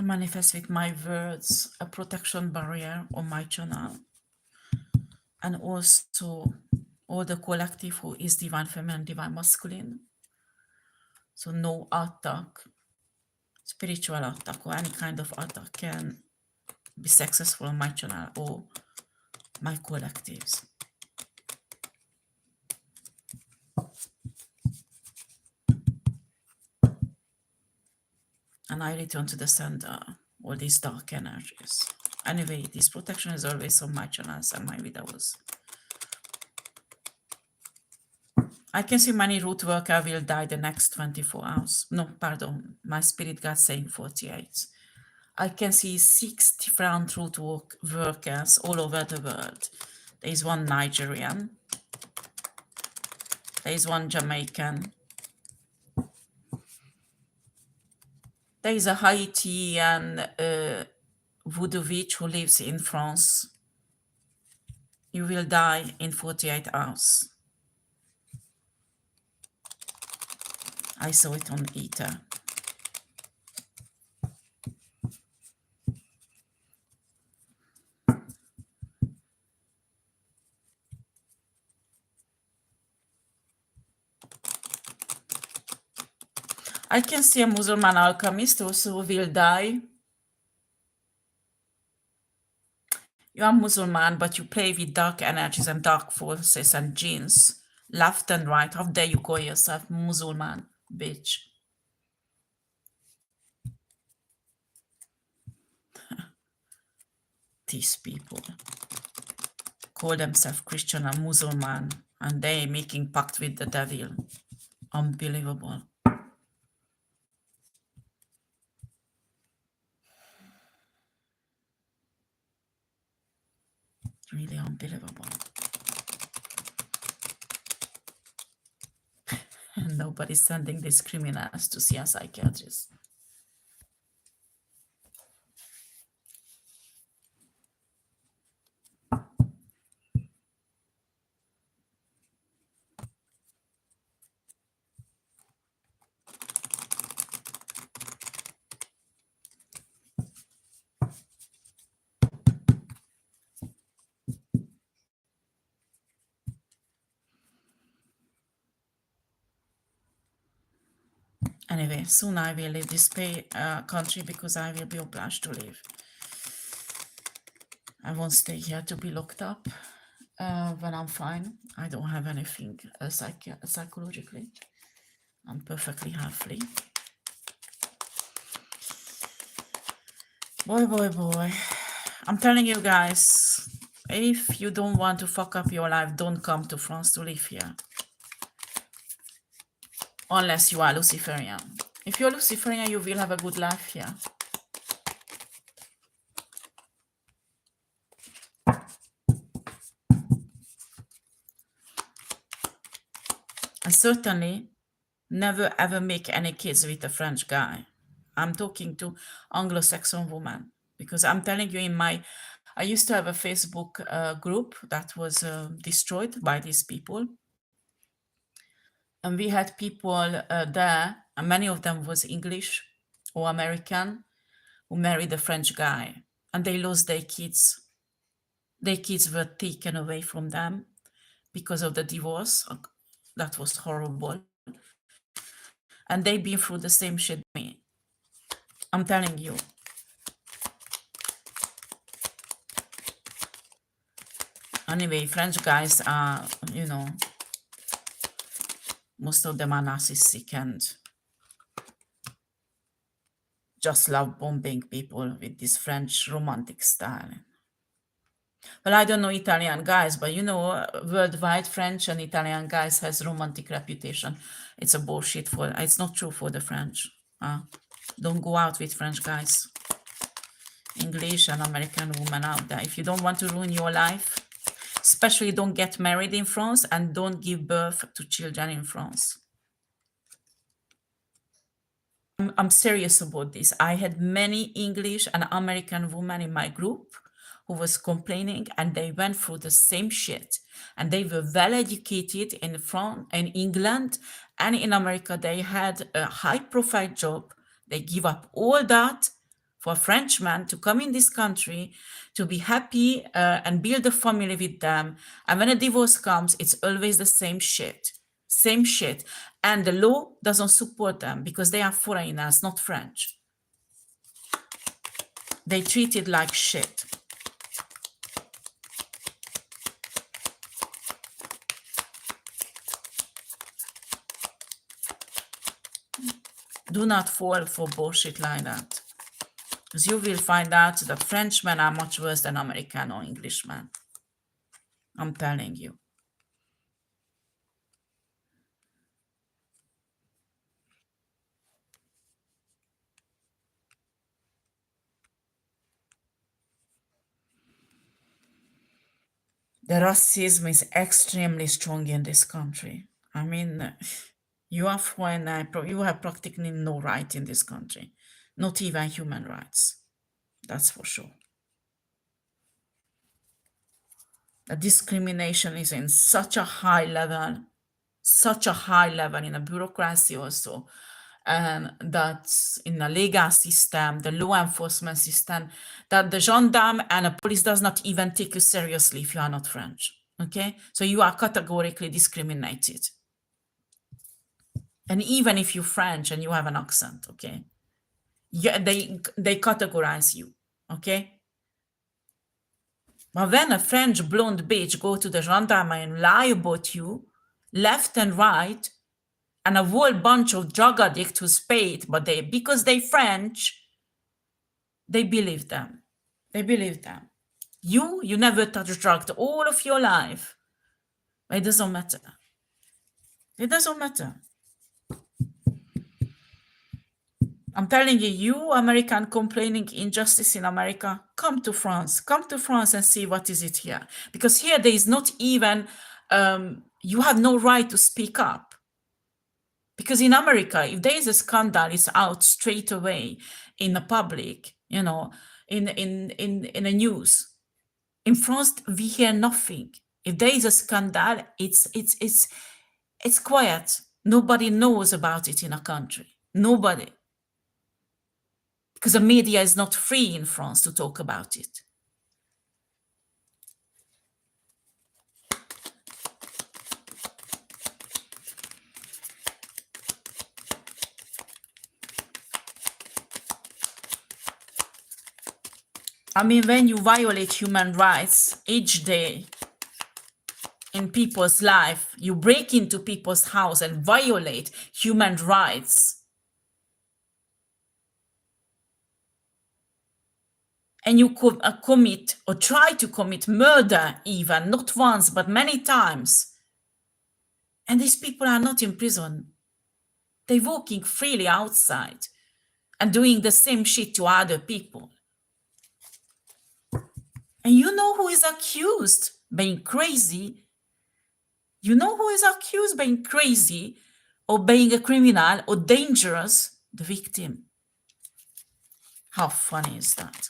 manifest with my words a protection barrier on my channel, and also all the collective who is divine feminine, divine masculine. So no attack, spiritual attack or any kind of attack can be successful on my channel or my collectives. And I return to the center, all these dark energies. Anyway, this protection is always on my channels and my videos. I can see many root worker will die the next 24 hours. No, pardon, my spirit guide saying 48. I can see 6 different root workers all over the world. There is one Nigerian. There is one Jamaican. There is a Haitian voodoo witch who lives in France. You will die in 48 hours. I saw it on Ether. I can see a Muslim alchemist also will die. You are Muslim, but you play with dark energies and dark forces and jinns, left and right. How dare you call yourself Muslim, bitch? These people call themselves Christian and Muslim, and they making pact with the devil. Unbelievable. Really unbelievable. Nobody's sending these criminals to see a psychiatrist. Anyway, soon I will leave this country because I will be obliged to leave. I won't stay here to be locked up when I'm fine. I don't have anything psychologically. I'm perfectly healthy. Boy. I'm telling you guys, if you don't want to fuck up your life, don't come to France to live here. Unless you are Luciferian. If you're Luciferian, you will have a good life here. And certainly, never ever make any kids with a French guy. I'm talking to Anglo-Saxon women. Because I'm telling you, I used to have a Facebook group that was destroyed by these people. And we had people there, and many of them was English or American, who married a French guy, and they lost their kids. Their kids were taken away from them because of the divorce. That was horrible. And they've been through the same shit me. I'm telling you. Anyway, French guys are, you know, most of them are narcissistic and just love bombing people with this French romantic style. Well, I don't know Italian guys, but you know, worldwide French and Italian guys has romantic reputation. It's a bullshit it's not true for the French. Don't go out with French guys. English and American women out there. If you don't want to ruin your life, especially don't get married in France and don't give birth to children in France. I'm serious about this. I had many English and American women in my group who was complaining, and they went through the same shit. And they were well educated in France, in England, and in America. They had a high profile job. They give up all that for a Frenchman to come in this country, to be happy and build a family with them. And when a divorce comes, it's always the same shit. Same shit. And the law doesn't support them because they are foreigners, not French. They treat it like shit. Do not fall for bullshit like that. Because you will find out that Frenchmen are much worse than American or Englishmen. I'm telling you. The racism is extremely strong in this country. I mean, you are foreign, you have practically no right in this country. Not even human rights. That's for sure. The discrimination is in such a high level in a bureaucracy also, and that's in the legal system, the law enforcement system, that the gendarme and the police does not even take you seriously if you are not French. Okay, so you are categorically discriminated. And even if you're French and you have an accent, okay, yeah, they categorize you. Okay. But when a French blonde bitch go to the gendarme and lie about you, left and right, and a whole bunch of drug addicts who's paid, but because they French, they believe them. They believe them. You never touch drugs all of your life. It doesn't matter. It doesn't matter. I'm telling you, you American complaining injustice in America, come to France. Come to France and see what is it here. Because here there is not even, you have no right to speak up. Because in America, if there is a scandal, it's out straight away in the public, in the news. In France, we hear nothing. If there is a scandal, it's quiet. Nobody knows about it in a country. Nobody. Because the media is not free in France to talk about it. I mean, when you violate human rights each day in people's life, you break into people's house and violate human rights. And you commit or try to commit murder even, not once, but many times. And these people are not in prison. They're walking freely outside and doing the same shit to other people. And you know who is accused being crazy? You know who is accused being crazy or being a criminal or dangerous? The victim. How funny is that?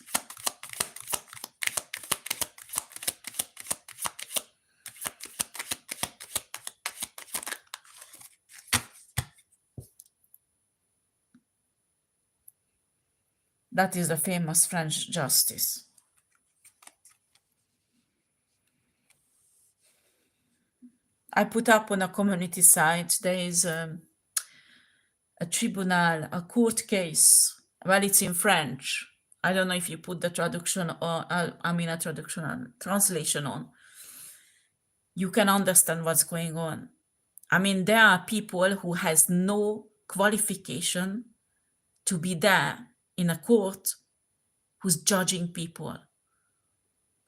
That is the famous French justice. I put up on a community site, there is a tribunal, a court case. Well, it's in French. I don't know if you put the traduction or, translation on. You can understand what's going on. I mean, there are people who has no qualification to be there in a court who's judging people.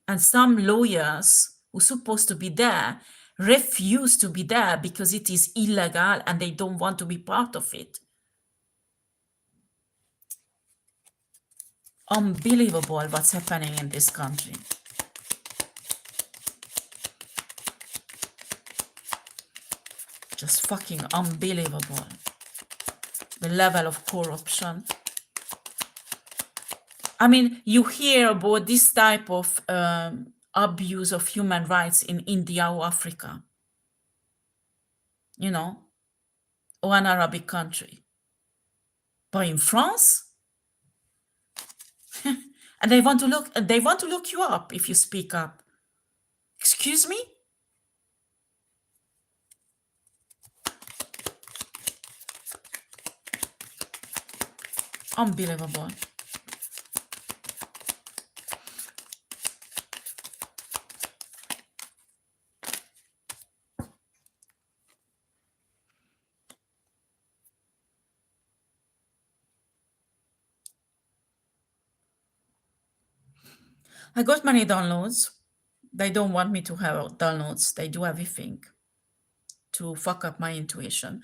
And some lawyers who are supposed to be there refuse to be there because it is illegal and they don't want to be part of it. Unbelievable what's happening in this country. Just fucking unbelievable. The level of corruption. I mean, you hear about this type of abuse of human rights in India or Africa, you know, or an Arabic country. But in France, And they want to look you up if you speak up. Excuse me? Unbelievable. I got many downloads. They don't want me to have downloads. They do everything to fuck up my intuition.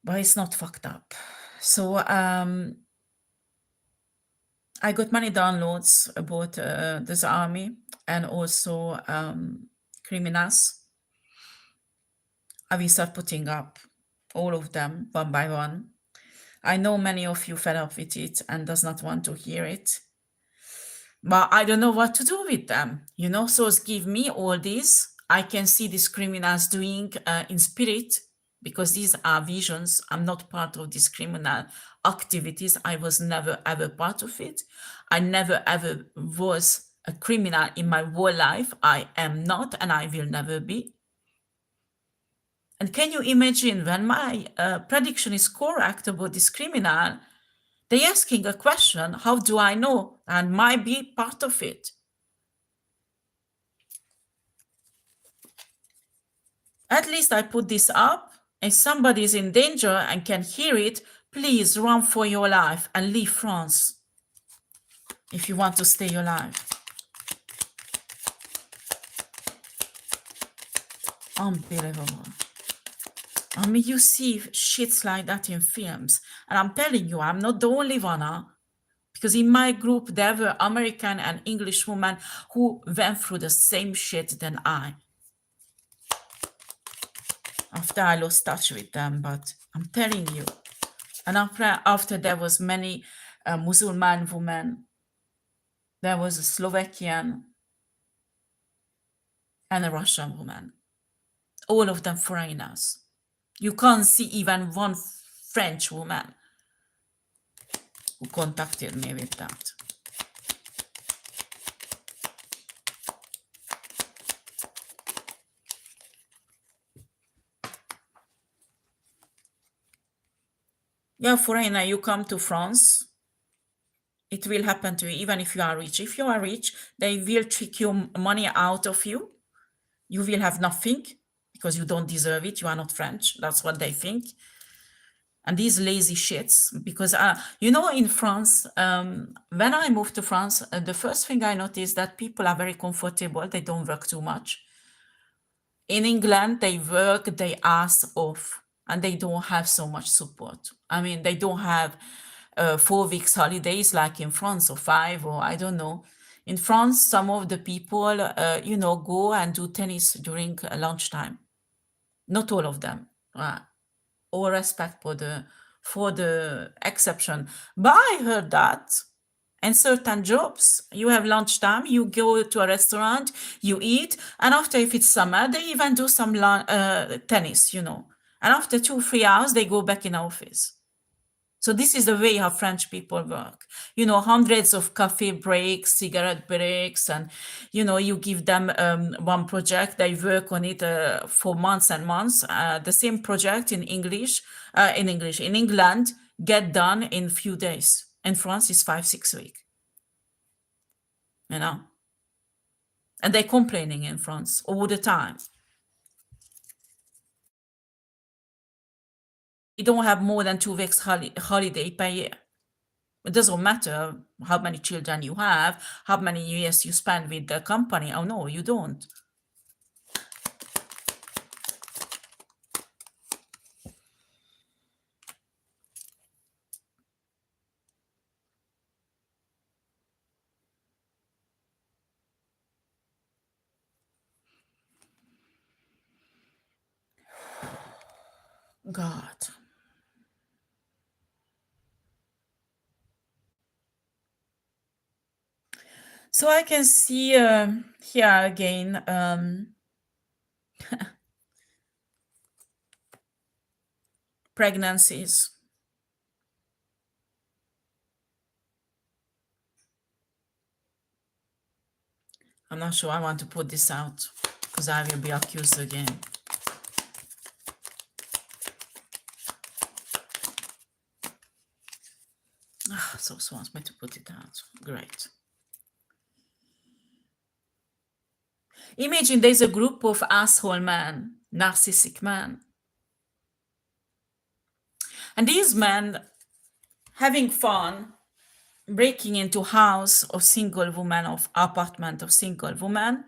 But it's not fucked up. So I got many downloads about this army and also criminals. I will start putting up all of them one by one. I know many of you fed up with it and does not want to hear it. But I don't know what to do with them, So give me all this. I can see these criminals doing in spirit because these are visions. I'm not part of these criminal activities. I was never ever part of it. I never ever was a criminal in my whole life. I am not, and I will never be. And can you imagine when my prediction is correct about this criminal? They're asking a question, how do I know? And might be part of it. At least I put this up. If somebody is in danger and can hear it, please run for your life and leave France if you want to stay alive. Unbelievable. I mean, you see shits like that in films. And I'm telling you, I'm not the only one, because in my group, there were American and English women who went through the same shit than I. After I lost touch with them, but I'm telling you. And after there was many Muslim women, there was a Slovakian and a Russian woman. All of them foreigners. You can't see even one French woman who contacted me with that. Yeah, foreigner, you come to France, it will happen to you, even if you are rich. If you are rich, they will trick your money out of you. You will have nothing because you don't deserve it. You are not French. That's what they think. And these lazy shits, because, in France, when I moved to France, the first thing I noticed that people are very comfortable. They don't work too much. In England, they work their ass off and they don't have so much support. I mean, they don't have 4 weeks holidays like in France, or 5, or I don't know. In France, some of the people, go and do tennis during lunchtime. Not all of them. All respect for the exception. But I heard that in certain jobs, you have lunchtime, you go to a restaurant, you eat, and after, if it's summer, they even do some tennis, And after 2-3 hours, they go back in office. So this is the way how French people work. Hundreds of coffee breaks, cigarette breaks, and, you give them one project, they work on it for months and months. The same project in England, get done in few days. In France, it's 5-6 weeks. And they're complaining in France all the time. You don't have more than 2 weeks holiday per year. It doesn't matter how many children you have, how many years you spend with the company. Oh, no, you don't. God. So I can see here again pregnancies. I'm not sure I want to put this out because I will be accused again. So wants me to put it out. Great. Imagine there's a group of asshole men, narcissistic men. And these men having fun, breaking into house of single woman, of apartment of single woman.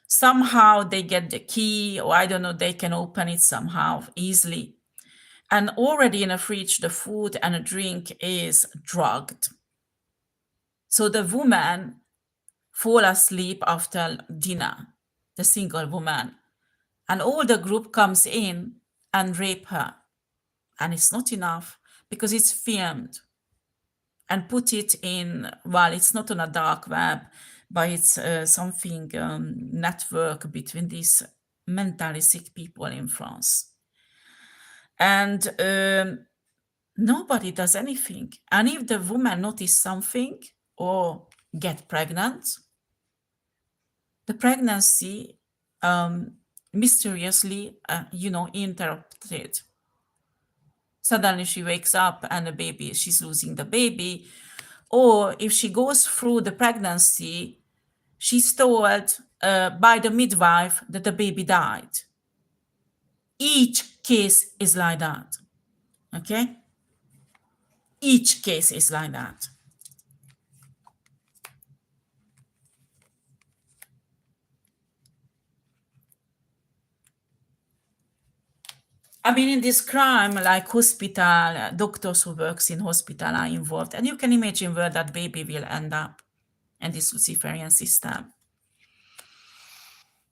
Somehow they get the key, or I don't know, they can open it somehow easily. And already in a fridge, the food and a drink is drugged. So the woman fall asleep after dinner, the single woman. And all the group comes in and rape her. And it's not enough because it's filmed and put it in, well, it's not on a dark web, but it's something network between these mentally sick people in France. And nobody does anything. And if the woman notice something or get pregnant, the pregnancy mysteriously, interrupted. Suddenly she wakes up and the baby, she's losing the baby. Or if she goes through the pregnancy, she's told by the midwife that the baby died. Each case is like that, okay? Each case is like that. I mean, in this crime, like hospital, doctors who works in hospital are involved. And you can imagine where that baby will end up in this Luciferian system.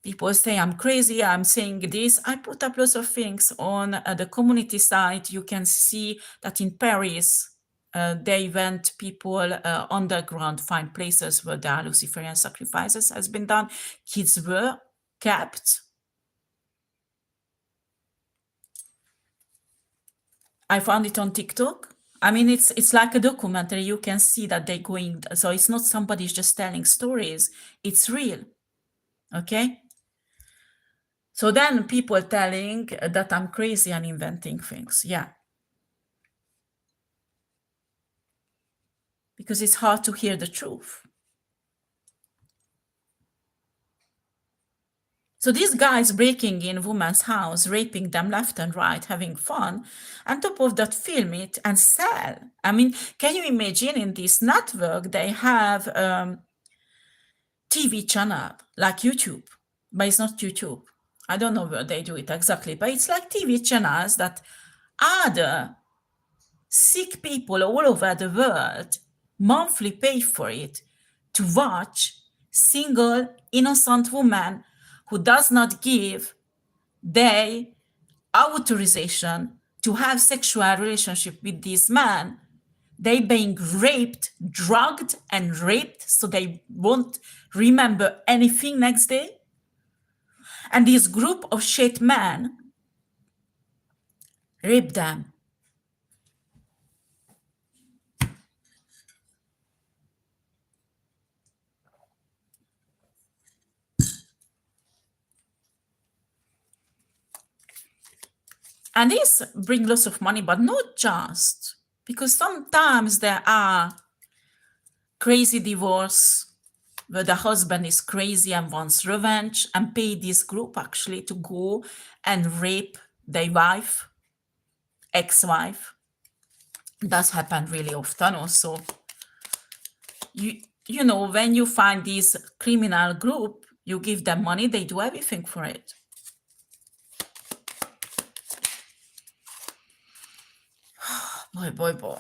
People say I'm crazy, I'm saying this. I put up lots of things on the community site. You can see that in Paris, they went people underground, find places where the Luciferian sacrifices has been done. Kids were kept. I found it on TikTok. I mean, it's like a documentary. You can see that they're going, so it's not somebody's just telling stories. It's real, okay? So then people telling that I'm crazy and inventing things. Yeah. Because it's hard to hear the truth. So these guys breaking in women's house, raping them left and right, having fun, on top of that, film it and sell. I mean, can you imagine in this network, they have TV channel like YouTube, but it's not YouTube. I don't know where they do it exactly, but it's like TV channels that other sick people all over the world monthly pay for it to watch single innocent woman who does not give their authorization to have sexual relationship with this man. They being raped, drugged and raped so they won't remember anything next day. And this group of shit men rape them. And this brings lots of money, but not just, because sometimes there are crazy divorce where the husband is crazy and wants revenge and pay this group actually to go and rape their wife, ex-wife. That's happened really often also. You know, when you find this criminal group, you give them money, they do everything for it. Boy.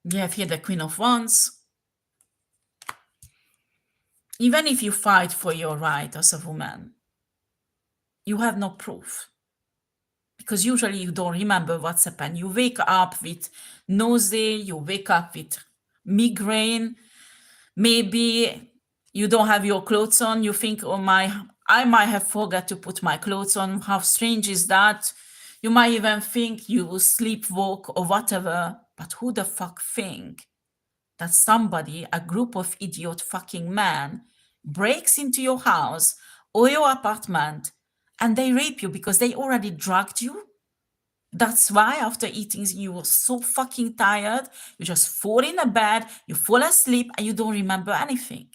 You have here the Queen of Wands. Even if you fight for your right as a woman, you have no proof. Because usually you don't remember what's happened. You wake up with nausea, you wake up with migraine, maybe you don't have your clothes on, you think, oh I might have forgot to put my clothes on. How strange is that? You might even think you sleepwalk or whatever, but who the fuck think that somebody, a group of idiot fucking men, breaks into your house or your apartment and they rape you because they already drugged you? That's why after eating, you were so fucking tired, you just fall in a bed, you fall asleep, and you don't remember anything.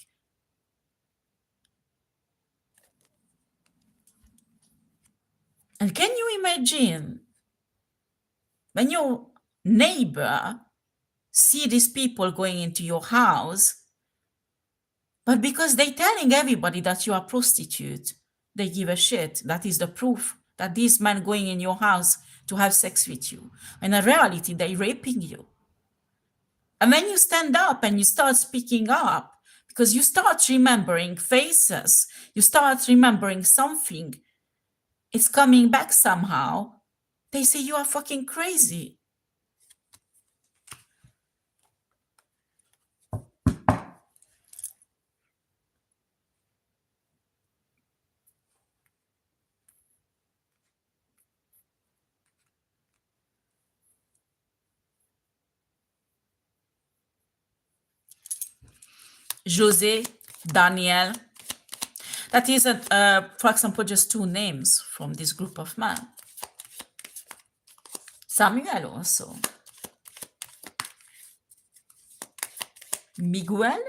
And can you imagine when your neighbor see these people going into your house, but because they telling everybody that you are a prostitute, they give a shit. That is the proof that these men going in your house to have sex with you. And in reality, they raping you. And when you stand up and you start speaking up, because you start remembering faces, you start remembering something, it's coming back somehow, they say you are fucking crazy. Jose, Daniel, that is, for example, just two names from this group of men. Samuel also. Miguel,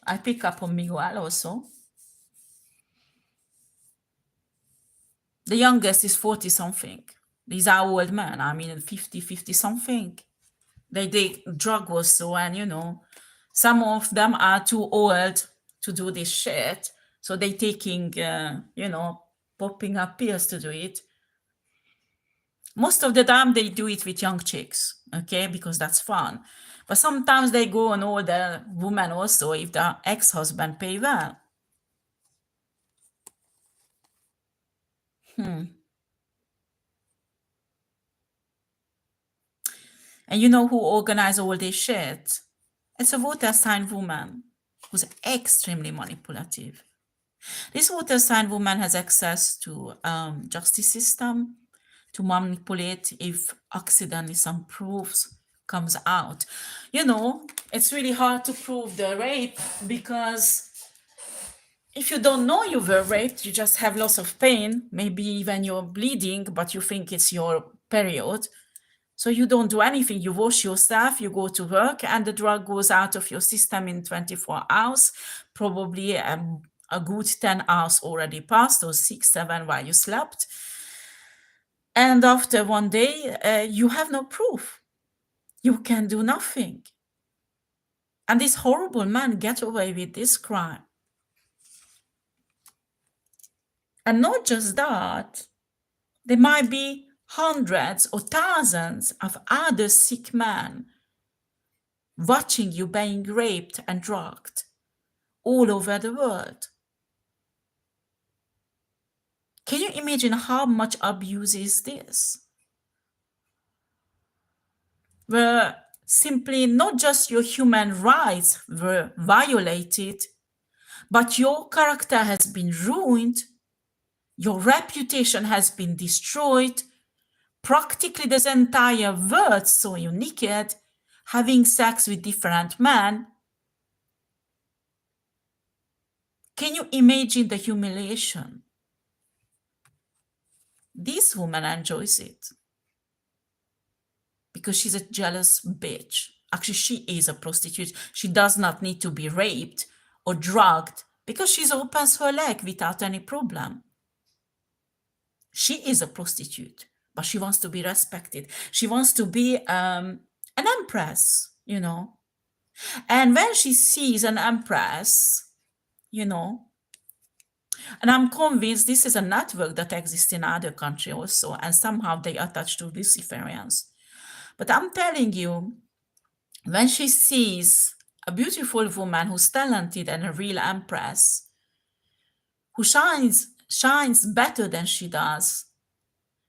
I pick up on Miguel also. The youngest is 40 something. These are old men, I mean 50 something. They take drug also, and some of them are too old to do this shit. So they taking, popping up pills to do it. Most of the time they do it with young chicks, okay, because that's fun. But sometimes they go on older women also if the ex-husband pay well. And you know who organize all this shit? It's a water sign woman who's extremely manipulative. This water sign woman has access to justice system to manipulate if accidentally some proofs comes out. It's really hard to prove the rape because if you don't know you were raped, you just have lots of pain, maybe even you're bleeding, but you think it's your period. So you don't do anything. You wash yourself, you go to work, and the drug goes out of your system in 24 hours. Probably a good 10 hours already passed, or 6, 7 while you slept. And after one day, you have no proof. You can do nothing. And this horrible man get away with this crime. And not just that, there might be hundreds or thousands of other sick men watching you being raped and drugged all over the world. Can you imagine how much abuse is this? Where simply not just your human rights were violated, but your character has been ruined, your reputation has been destroyed, practically this entire world saw you naked, having sex with different men. Can you imagine the humiliation? This woman enjoys it because she's a jealous bitch. Actually, she is a prostitute. She does not need to be raped or drugged because she opens her leg without any problem. She is a prostitute, but she wants to be respected. She wants to be an empress. And when she sees an empress, and I'm convinced this is a network that exists in other countries also, and somehow they attach to Luciferians. But I'm telling you, when she sees a beautiful woman who's talented and a real empress, who shines better than she does,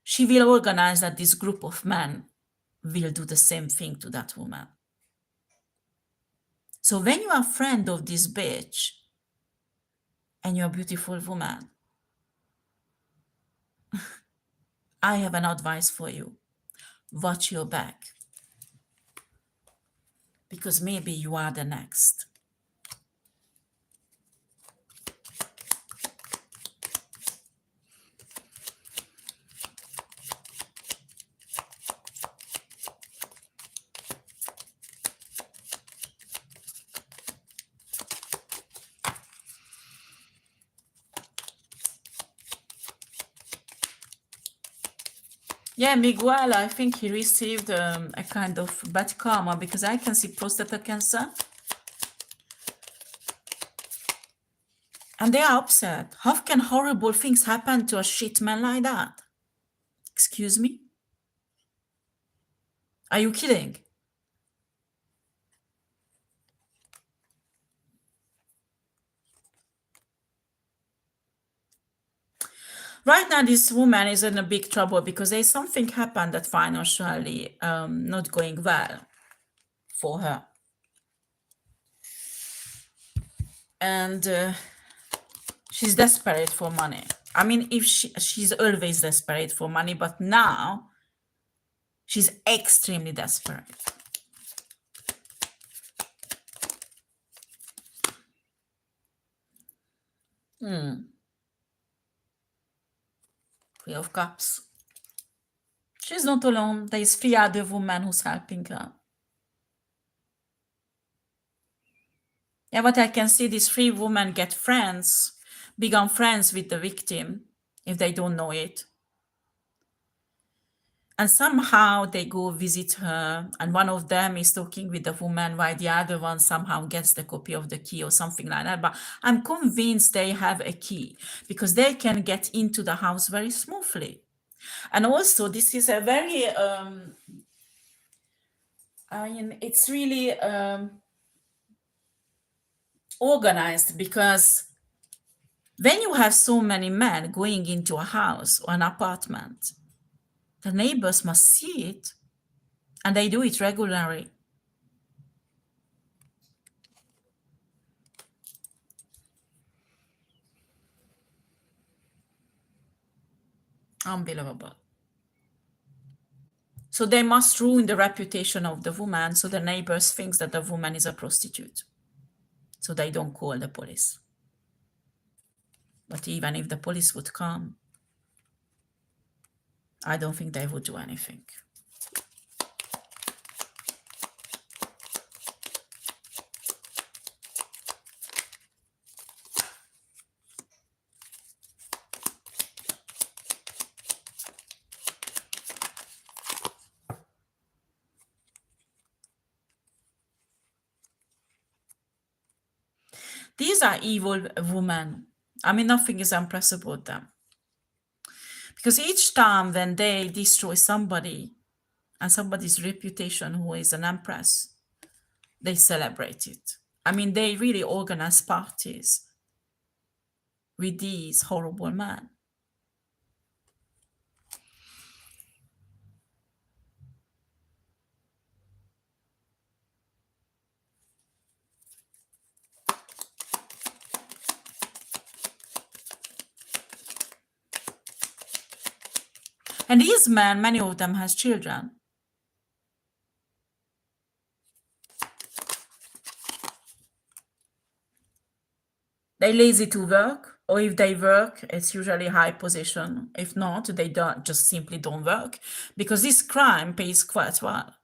she will organize that this group of men will do the same thing to that woman. So when you are a friend of this bitch and you're a beautiful woman, I have an advice for you. Watch your back. Because maybe you are the next. Yeah, Miguel, I think he received a kind of bad karma because I can see prostate cancer. And they are upset. How can horrible things happen to a shit man like that? Excuse me? Are you kidding? Right now, this woman is in a big trouble because there's something happened that financially not going well for her. And she's desperate for money. I mean, if she's always desperate for money, but now she's extremely desperate. Three of Cups. She's not alone. There's three other women who's helping her. Yeah, but I can see these three women get friends, become friends with the victim if they don't know it. And somehow they go visit her, and one of them is talking with the woman while the other one somehow gets the copy of the key or something like that. But I'm convinced they have a key because they can get into the house very smoothly. And also, this is a very, I mean, it's really organized because when you have so many men going into a house or an apartment, the neighbors must see it, and they do it regularly. Unbelievable. So they must ruin the reputation of the woman so the neighbors think that the woman is a prostitute. So they don't call the police. But even if the police would come, I don't think they would do anything. These are evil women. I mean, nothing is impressive about them. Because each time when they destroy somebody and somebody's reputation who is an empress, they celebrate it. I mean, they really organize parties with these horrible men. And these men, many of them has children. They're lazy to work, or if they work, it's usually high position. If not, they don't just simply don't work because this crime pays quite well.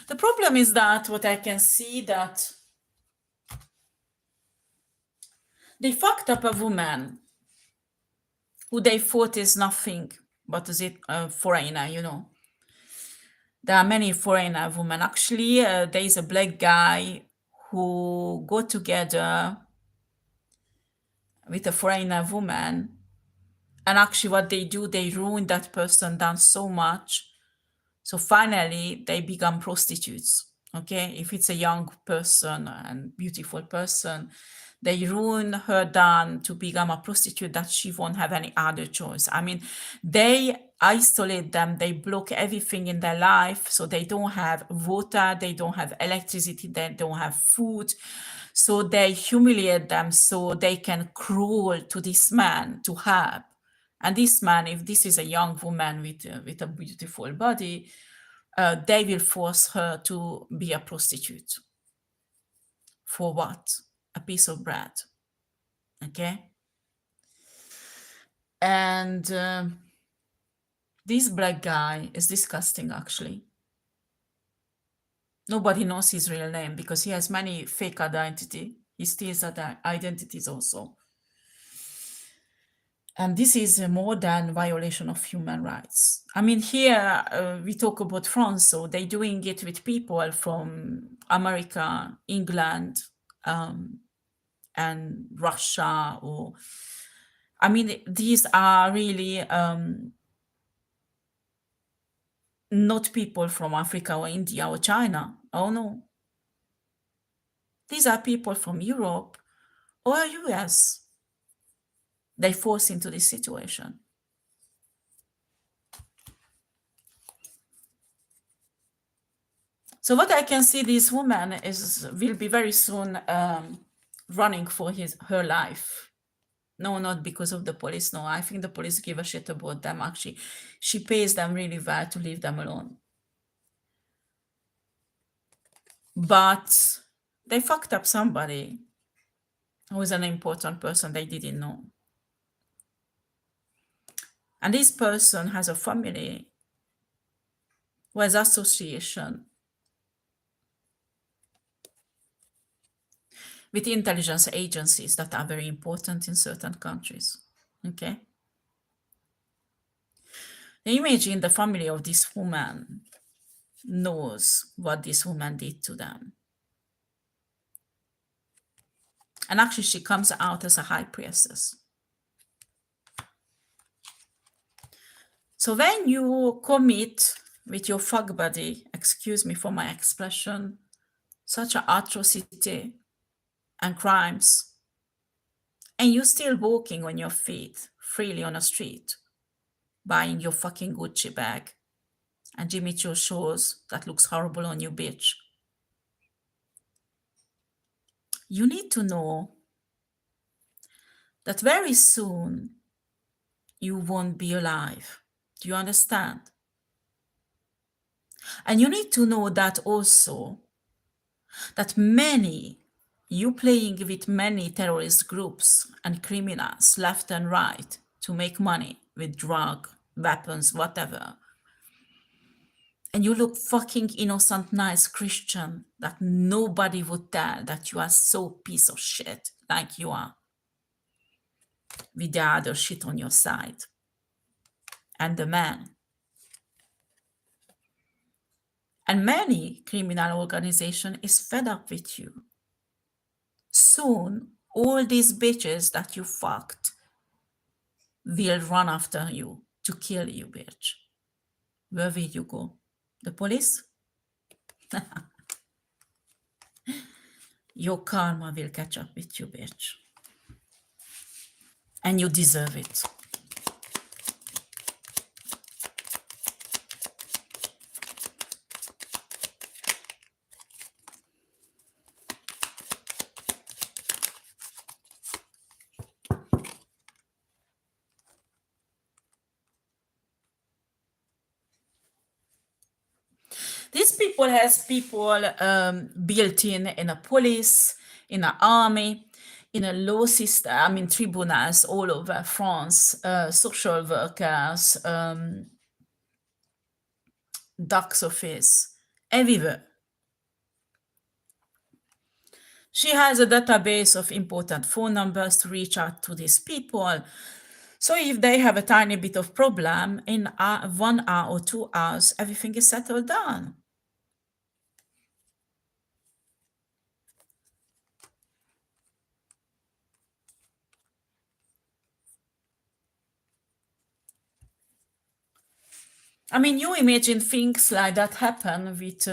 The problem is that what I can see that they fucked up a woman who they thought is nothing but is it a foreigner, you know. There are many foreigner women. Actually, there is a black guy who got together with a foreigner woman. And actually what they do, they ruin that person down so much. So finally, they become prostitutes. Okay, if it's a young person and beautiful person, They ruin her down to become a prostitute that she won't have any other choice. I mean, they isolate them, they block everything in their life, so they don't have water, they don't have electricity, they don't have food. So they humiliate them so they can crawl to this man to help. And this man, if this is a young woman with a beautiful body, they will force her to be a prostitute. For what? A piece of bread. Okay? And this black guy is disgusting, actually. Nobody knows his real name because he has many fake identity. He steals other identities also. And this is a more than violation of human rights. I mean, here we talk about France, so they're doing it with people from America, England, and Russia, or I mean, these are really not people from Africa or India or China. Oh no. These are people from Europe or US. They force into this situation. So what I can see, this woman will be very soon running for her life. No, not because of the police. No, I think the police give a shit about them. Actually, she pays them really well to leave them alone. But they fucked up somebody who is an important person they didn't know. And this person has a family who has association with intelligence agencies that are very important in certain countries. Okay? Now imagine the family of this woman knows what this woman did to them. And actually, she comes out as a high priestess. So when you commit with your fuck buddy, excuse me for my expression, such an atrocity and crimes, and you're still walking on your feet freely on a street, buying your fucking Gucci bag and Jimmy Choo shows that looks horrible on you, bitch. You need to know that very soon you won't be alive. Do you understand? And you need to know that also, that you playing with many terrorist groups and criminals left and right to make money with drug, weapons, whatever. And you look fucking innocent, nice Christian that nobody would tell that you are so piece of shit like you are, with the other shit on your side. And the man. And many criminal organization is fed up with you. Soon, all these bitches that you fucked will run after you to kill you, bitch. Where will you go? The police? Your karma will catch up with you, bitch. And you deserve it. These people has people built in a police, in an army, in a law system, I mean tribunals all over France, social workers, tax office, everywhere. She has a database of important phone numbers to reach out to these people. So if they have a tiny bit of problem, in 1 hour or 2 hours, everything is settled down. I mean, you imagine things like that happen with,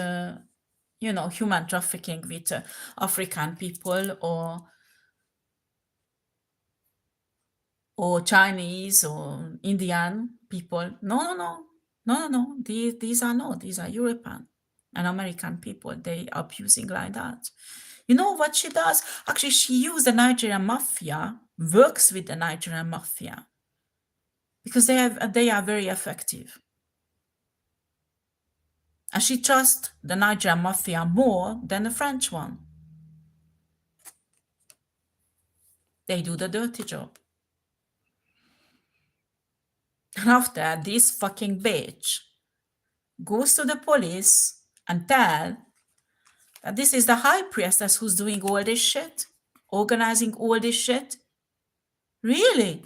human trafficking with African people or or Chinese or Indian people. No, no, no, no, no, no. These are not. These are European and American people. They are abusing like that. You know what she does? Actually, she used the Nigerian mafia, works with the Nigerian mafia because they are very effective. And she trusts the Nigerian mafia more than the French one. They do the dirty job. And after this fucking bitch goes to the police and tell that this is the high priestess who's doing all this shit, organizing all this shit. Really?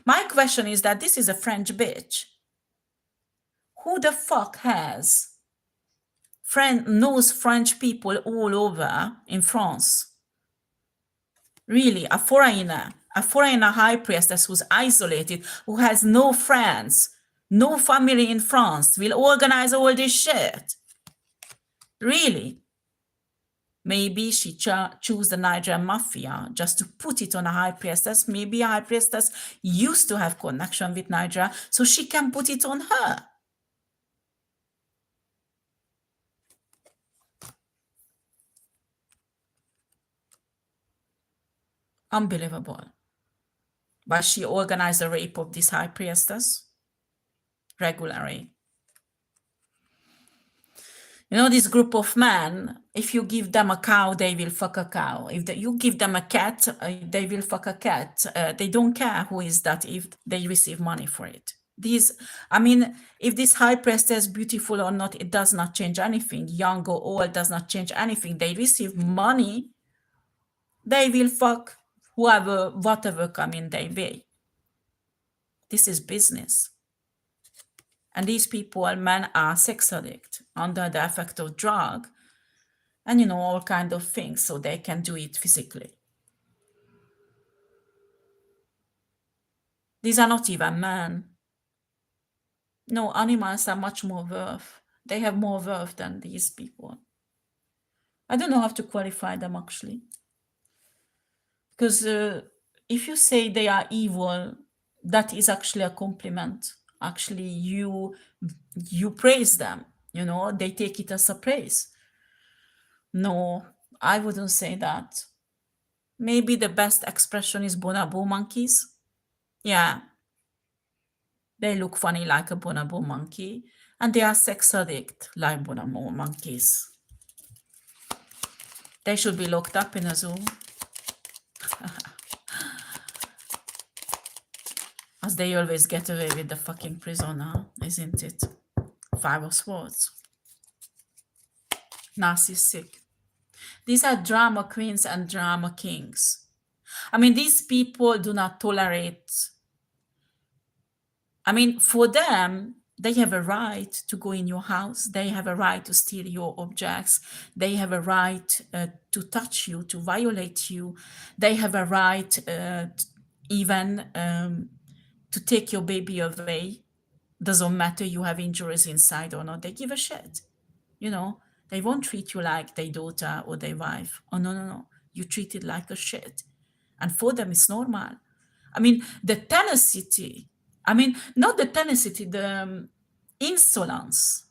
My question is that this is a French bitch. Who the fuck knows French people all over in France? Really, a foreigner high priestess who's isolated, who has no friends, no family in France, will organize all this shit. Really? Maybe she chose the Nigerian mafia just to put it on a high priestess. Maybe a high priestess used to have connection with Nigeria, so she can put it on her. Unbelievable. But she organized the rape of this high priestess regularly. You know, this group of men, if you give them a cow, they will fuck a cow. If you give them a cat, they will fuck a cat. They don't care who is that if they receive money for it. If this high priestess is beautiful or not, it does not change anything. Young or old does not change anything. They receive money. They will fuck whoever, whatever come in their way. This is business. And these people, men, are sex addict under the effect of drug and, all kind of things, so they can do it physically. These are not even men. No, animals are much more worth. They have more worth than these people. I don't know how to qualify them, actually. Because if you say they are evil, that is actually a compliment. Actually, you praise them, they take it as a praise. No, I wouldn't say that. Maybe the best expression is bonobo monkeys. Yeah. They look funny like a bonobo monkey, and they are sex addict like bonobo monkeys. They should be locked up in a zoo. As they always get away with the fucking prisoner, isn't it? 5 of Swords. Narcissistic. These are drama queens and drama kings. These people do not tolerate. For them, they have a right to go in your house. They have a right to steal your objects. They have a right to touch you, to violate you. They have a right even to take your baby away. Doesn't matter you have injuries inside or not. They give a shit. They won't treat you like their daughter or their wife. Oh, no, no, no. You treat it like a shit. And for them, it's normal. The tenacity, not the tenacity, the insolence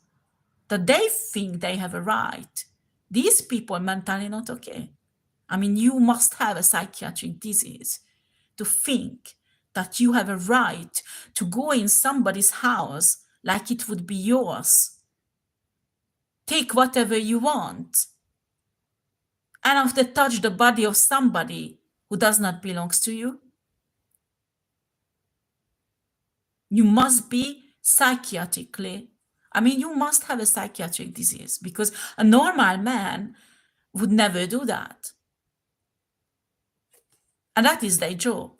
that they think they have a right. These people are mentally not okay. You must have a psychiatric disease to think that you have a right to go in somebody's house like it would be yours. Take whatever you want. And after touch the body of somebody who does not belong to you. You must be psychiatrically, you must have a psychiatric disease because a normal man would never do that. And that is their job.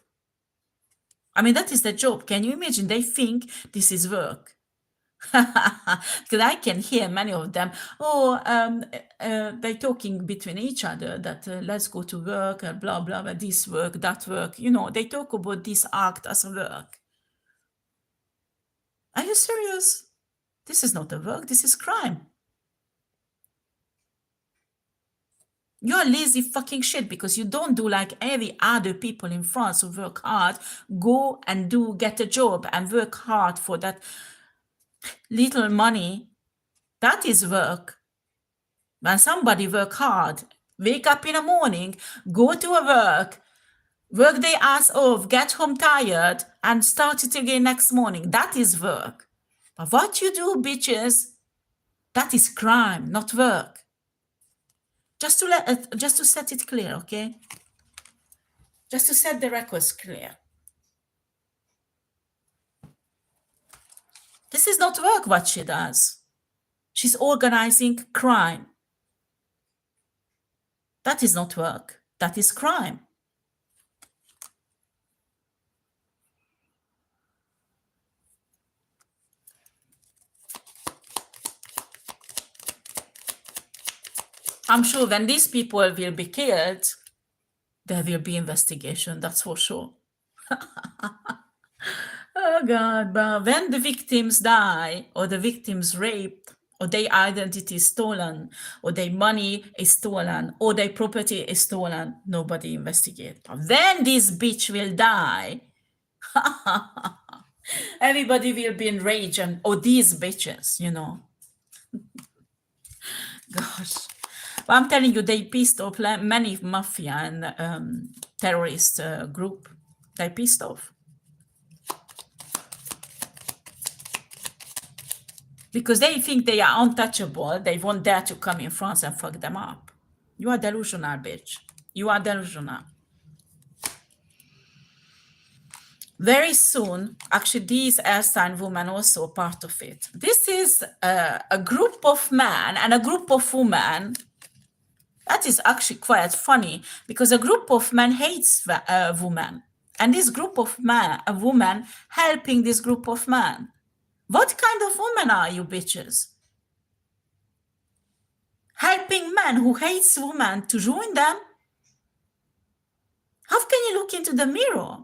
That is their job. Can you imagine? They think this is work. Because I can hear many of them, they're talking between each other that let's go to work, blah, blah, blah, this work, that work. They talk about this act as a work. Are you serious? This is not a work, this is crime. You're lazy fucking shit because you don't do like every other people in France who work hard, go and get a job and work hard for that little money. That is work. When somebody work hard, wake up in the morning, go to a work their ass off, get home tired, and start it again next morning. That is work. But what you do, bitches, that is crime, not work. Just to set it clear, okay? Just to set the records clear. This is not work what she does. She's organizing crime. That is not work. That is crime. I'm sure when these people will be killed, there will be investigation, that's for sure. Oh God, but when the victims die, or the victims raped, or their identity is stolen, or their money is stolen, or their property is stolen, nobody investigates. But when this bitch will die, everybody will be enraged, and oh, these bitches, you know. Gosh. But I'm telling you, they pissed off many mafia and terrorist group. They pissed off. Because they think they are untouchable. They won't dare to come in France and fuck them up. You are delusional, bitch. You are delusional. Very soon, actually, these Erstein women also part of it. This is a group of men and a group of women. That is actually quite funny because a group of men hates women. And this group of women helping this group of men. What kind of women are you, bitches? Helping men who hates women to ruin them? How can you look into the mirror?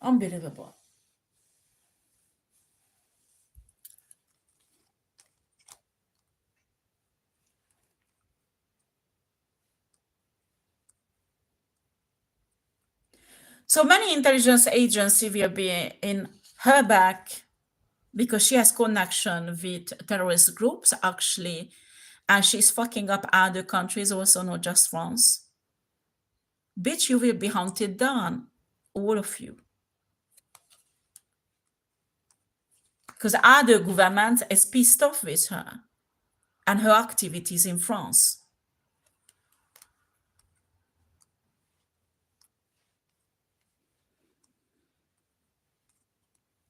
Unbelievable. So many intelligence agencies will be in her back because she has connection with terrorist groups, actually, and she's fucking up other countries also, not just France. Bitch, you will be hunted down, all of you. Because other governments is pissed off with her and her activities in France.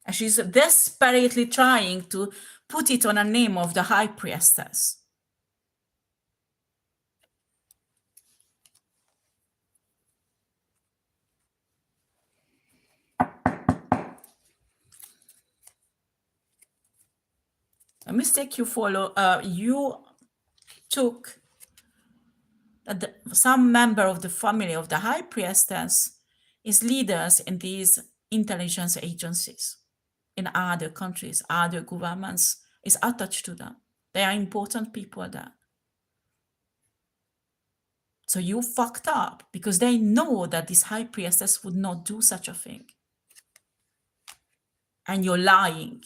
And she's desperately trying to put it on a name of the high priestess. A mistake you follow, you took that some member of the family of the high priestess is leaders in these intelligence agencies in other countries, other governments is attached to them. They are important people there. So you fucked up because they know that this high priestess would not do such a thing. And you're lying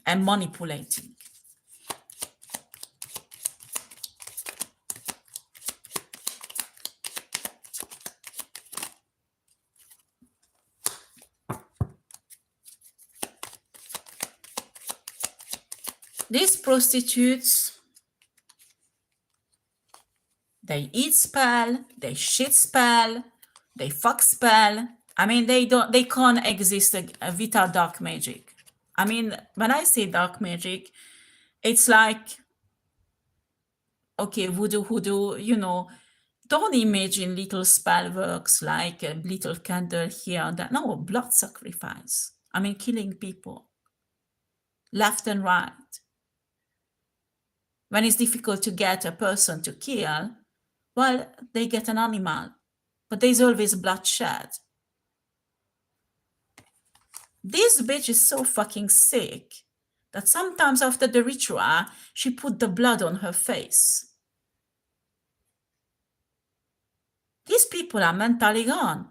and manipulating. These prostitutes, they eat spell, they shit spell, they fuck spell. I mean, they can't exist without dark magic. I mean, when I say dark magic, it's like, okay, voodoo, hoodoo, you know, don't imagine little spell works like a little candle here and there. No, blood sacrifice. I mean, killing people left and right. When it's difficult to get a person to kill, well, they get an animal, but there's always bloodshed. This bitch is so fucking sick that sometimes after the ritual, she put the blood on her face. These people are mentally gone.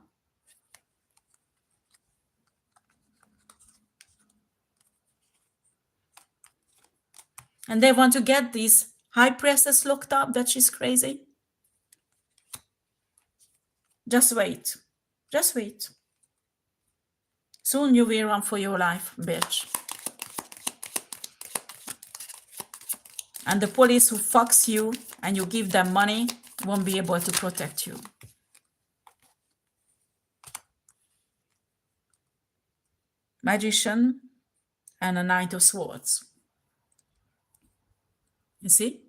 And they want to get this high priestess locked up that she's crazy. Just wait. Just wait. Soon you will run for your life, bitch. And the police who fucks you and you give them money won't be able to protect you. Magician and a Knight of Swords. You see?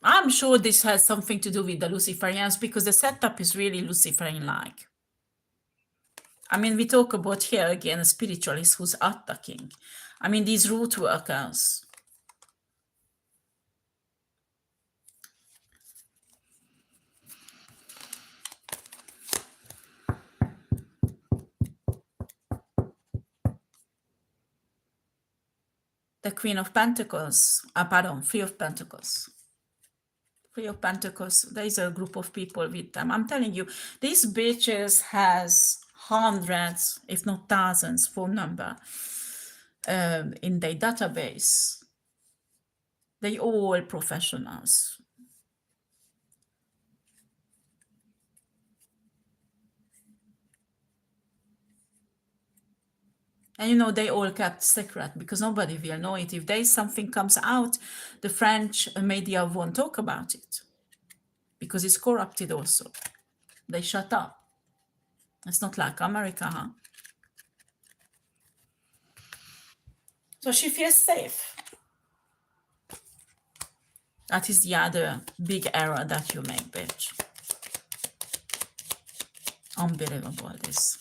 I'm sure this has something to do with the Luciferians because the setup is really Luciferian-like. I mean, we talk about here again a spiritualist who's attacking. I mean, these root workers. The Queen of Pentacles, pardon, Three of Pentacles. Three of Pentacles, there is a group of people with them. I'm telling you, these bitches has hundreds, if not thousands, phone number in their database. They all professionals. And you know, they all kept secret because nobody will know it. If there is something comes out, the French media won't talk about it because it's corrupted also. They shut up. It's not like America, huh? So she feels safe. That is the other big error that you make, bitch. Unbelievable, this.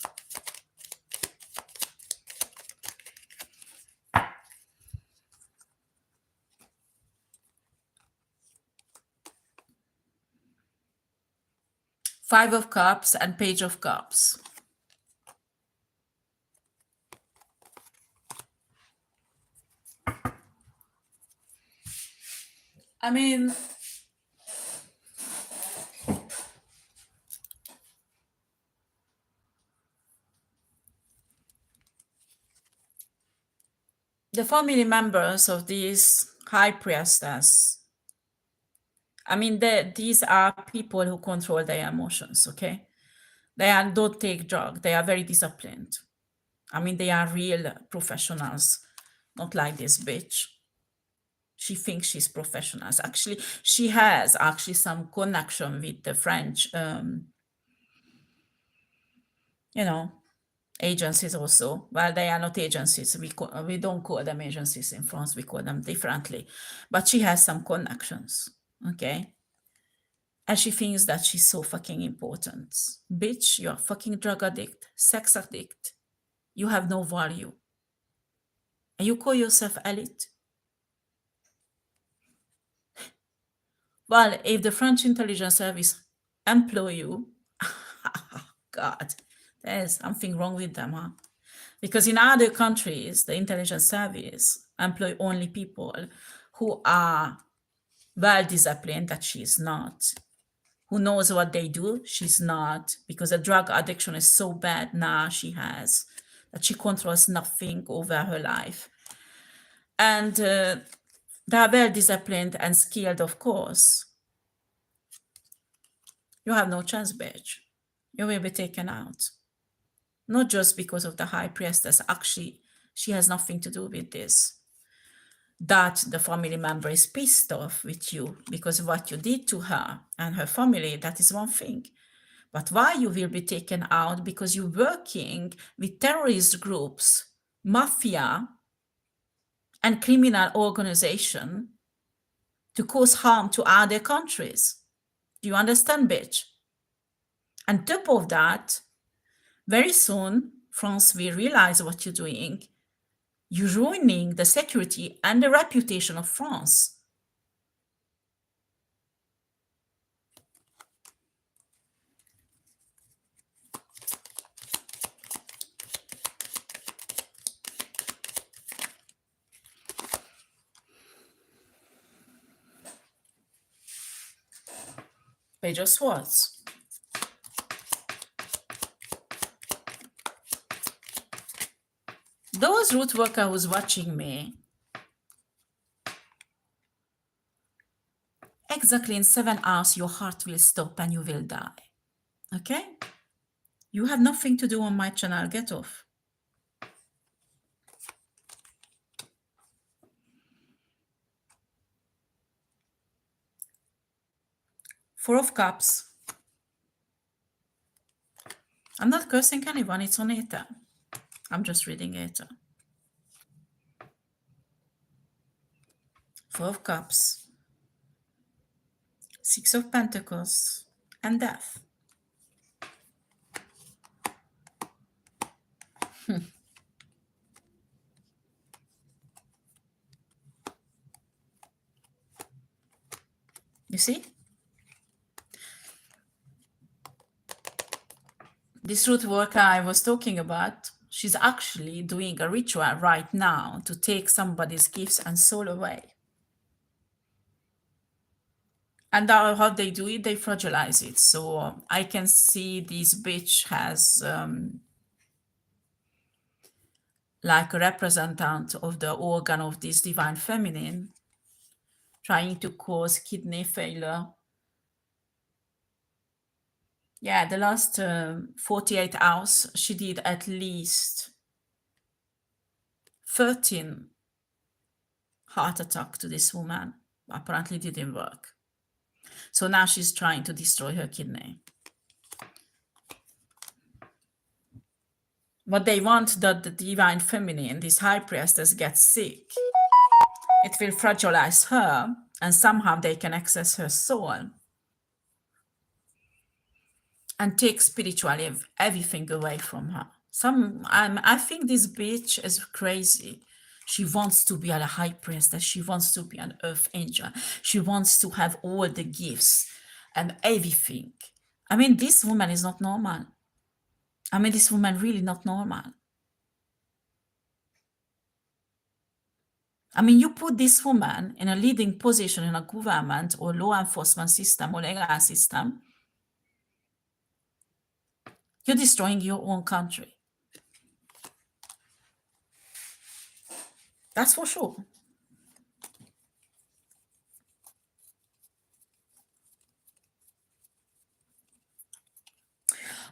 Five of Cups and Page of Cups. I mean, the family members of these high priestess, I mean, these are people who control their emotions, okay? Don't take drugs. They are very disciplined. I mean, they are real professionals, not like this bitch. She thinks she's professionals. Actually, she has actually some connection with the French, you know, agencies also. Well, they are not agencies. We don't call them agencies in France. We call them differently. But she has some connections, okay? And she thinks that she's so fucking important. Bitch, you're a fucking drug addict, sex addict. You have no value. And you call yourself elite? Well, if the French intelligence service employ you, God, there's something wrong with them, huh? Because in other countries, the intelligence service employ only people who are well disciplined, that she is not. Who knows what they do? She's not. Because the drug addiction is so bad now she has, that she controls nothing over her life. And they are well disciplined and skilled, of course. You have no chance, bitch. You will be taken out. Not just because of the high priestess. Actually, she has nothing to do with this. That the family member is pissed off with you because of what you did to her and her family, that is one thing. But why you will be taken out? Because you're working with terrorist groups, mafia, and criminal organization to cause harm to other countries. Do you understand, bitch? And top of that, very soon, France will realize what you're doing. You're ruining the security and the reputation of France. Page of Swords. Those root worker who's watching me, exactly in 7 hours, your heart will stop and you will die. Okay? You have nothing to do on my channel. Get off. Four of Cups. I'm not cursing anyone. It's on Ether. I'm just reading Ether. Four of Cups. Six of Pentacles. And Death. You see? This root worker I was talking about, she's actually doing a ritual right now to take somebody's gifts and soul away. And how they do it, they fragilize it. So I can see this bitch has like a representative of the organ of this divine feminine trying to cause kidney failure. Yeah, the last 48 hours, she did at least 13 heart attack to this woman. Apparently didn't work. So now she's trying to destroy her kidney. But they want that the divine feminine, this high priestess, gets sick. It will fragilize her, and somehow they can access her soul and take spiritually everything away from her. I think this bitch is crazy. She wants to be a high priestess. She wants to be an earth angel. She wants to have all the gifts and everything. I mean, this woman is not normal. I mean, this woman really not normal. I mean, you put this woman in a leading position in a government or law enforcement system or legal system, you're destroying your own country. That's for sure.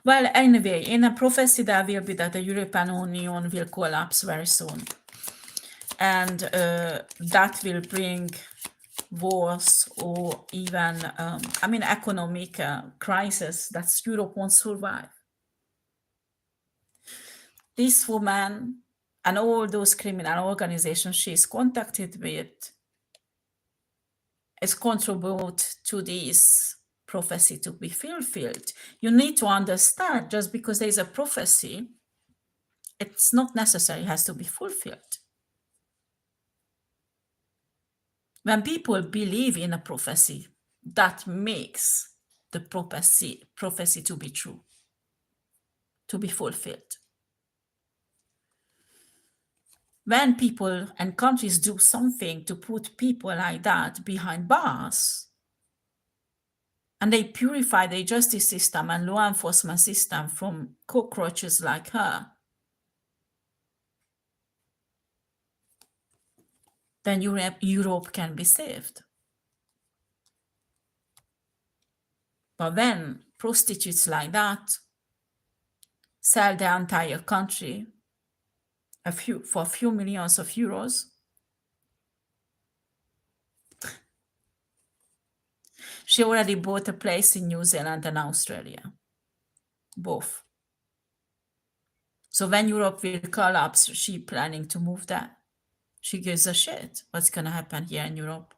Well, anyway, in a prophecy there will be that the European Union will collapse very soon. And that will bring wars or even, economic crisis that Europe won't survive. This woman and all those criminal organizations she's contacted with is contribute to this prophecy to be fulfilled. You need to understand, just because there's a prophecy, it's not necessary it has to be fulfilled. When people believe in a prophecy, that makes the prophecy to be true, to be fulfilled. When people and countries do something to put people like that behind bars, and they purify the justice system and law enforcement system from cockroaches like her, then Europe can be saved. But when prostitutes like that sell their entire country for a few millions of euros, she already bought a place in New Zealand and Australia, both. So when Europe will collapse, she's planning to move there. She gives a shit what's going to happen here in Europe.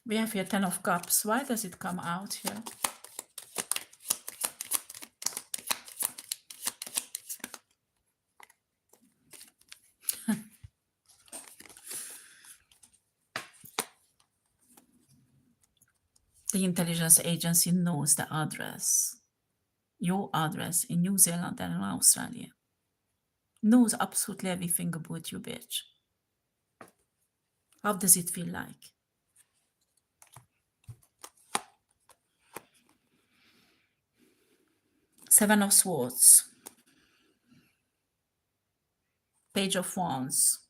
We have here 10 of Cups. Why does it come out here? The intelligence agency knows the address, your address in New Zealand and in Australia. knows absolutely everything about you, bitch. How does it feel like? Seven of Swords, Page of Wands,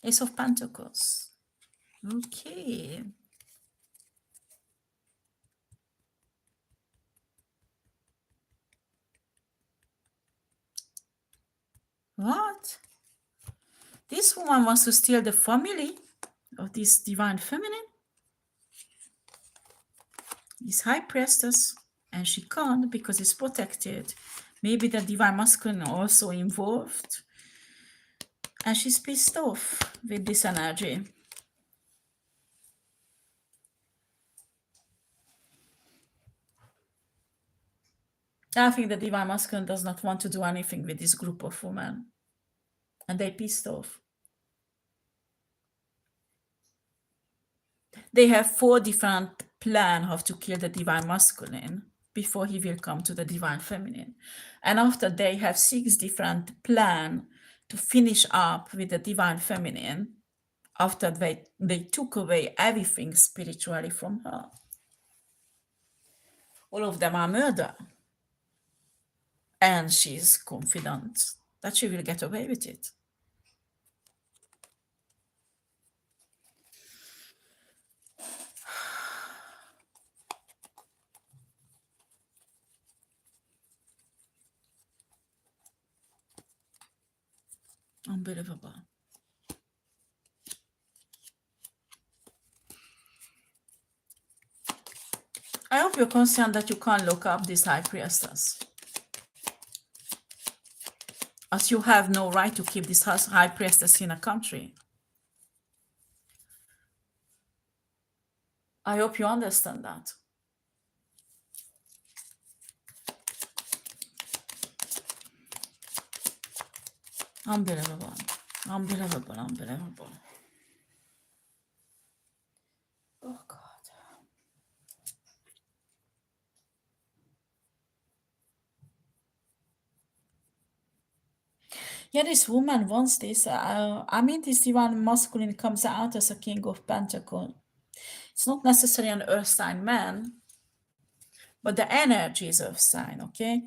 Ace of Pentacles. Okay. What? This woman wants to steal the family of this divine feminine, this high priestess, and she can't because it's protected. Maybe the divine masculine also involved, and she's pissed off with this energy. I think the divine masculine does not want to do anything with this group of women, and they're pissed off. They have 4 different plans how to kill the divine masculine before he will come to the divine feminine. And after they have 6 different plans to finish up with the divine feminine, after they took away everything spiritually from her. All of them are murder. And she's confident that she will get away with it. Unbelievable. I hope you're concerned that you can't look up this high priestess, as you have no right to keep this high priestess in a country. I hope you understand that. Unbelievable. Unbelievable. Unbelievable. Oh, God. Yeah, this woman wants this. I mean, this divine masculine comes out as a king of pentacles. It's not necessarily an earth sign man, but the energy is earth sign, okay?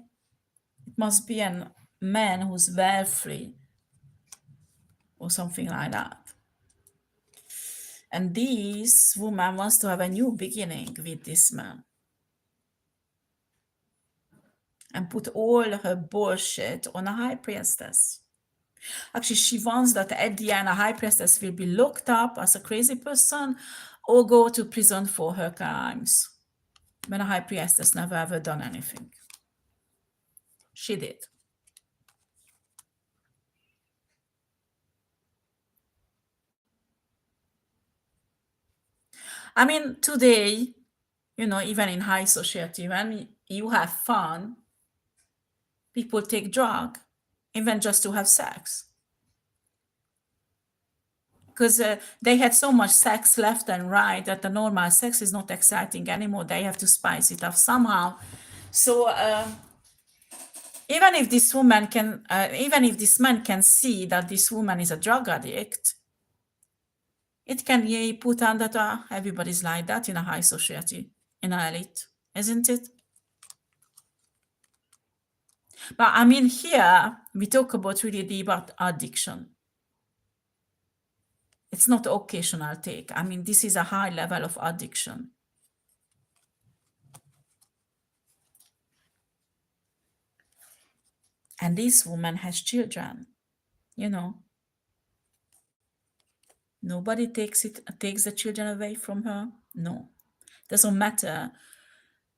It must be a man who's wealthy or something like that. And this woman wants to have a new beginning with this man and put all her bullshit on a high priestess. Actually, she wants that at the end a high priestess will be locked up as a crazy person or go to prison for her crimes, when a high priestess never ever done anything. She did. I mean, today, you know, even in high society, when you have fun, people take drug, even just to have sex. Because they had so much sex left and right that the normal sex is not exciting anymore. They have to spice it up somehow. So even if this woman can, even if this man can see that this woman is a drug addict, it can be put on that everybody's like that in a high society, in an elite, isn't it? But I mean, here we talk about really deep addiction. It's not occasional take. I mean, this is a high level of addiction. And this woman has children, you know. Nobody takes the children away from her. No. Doesn't matter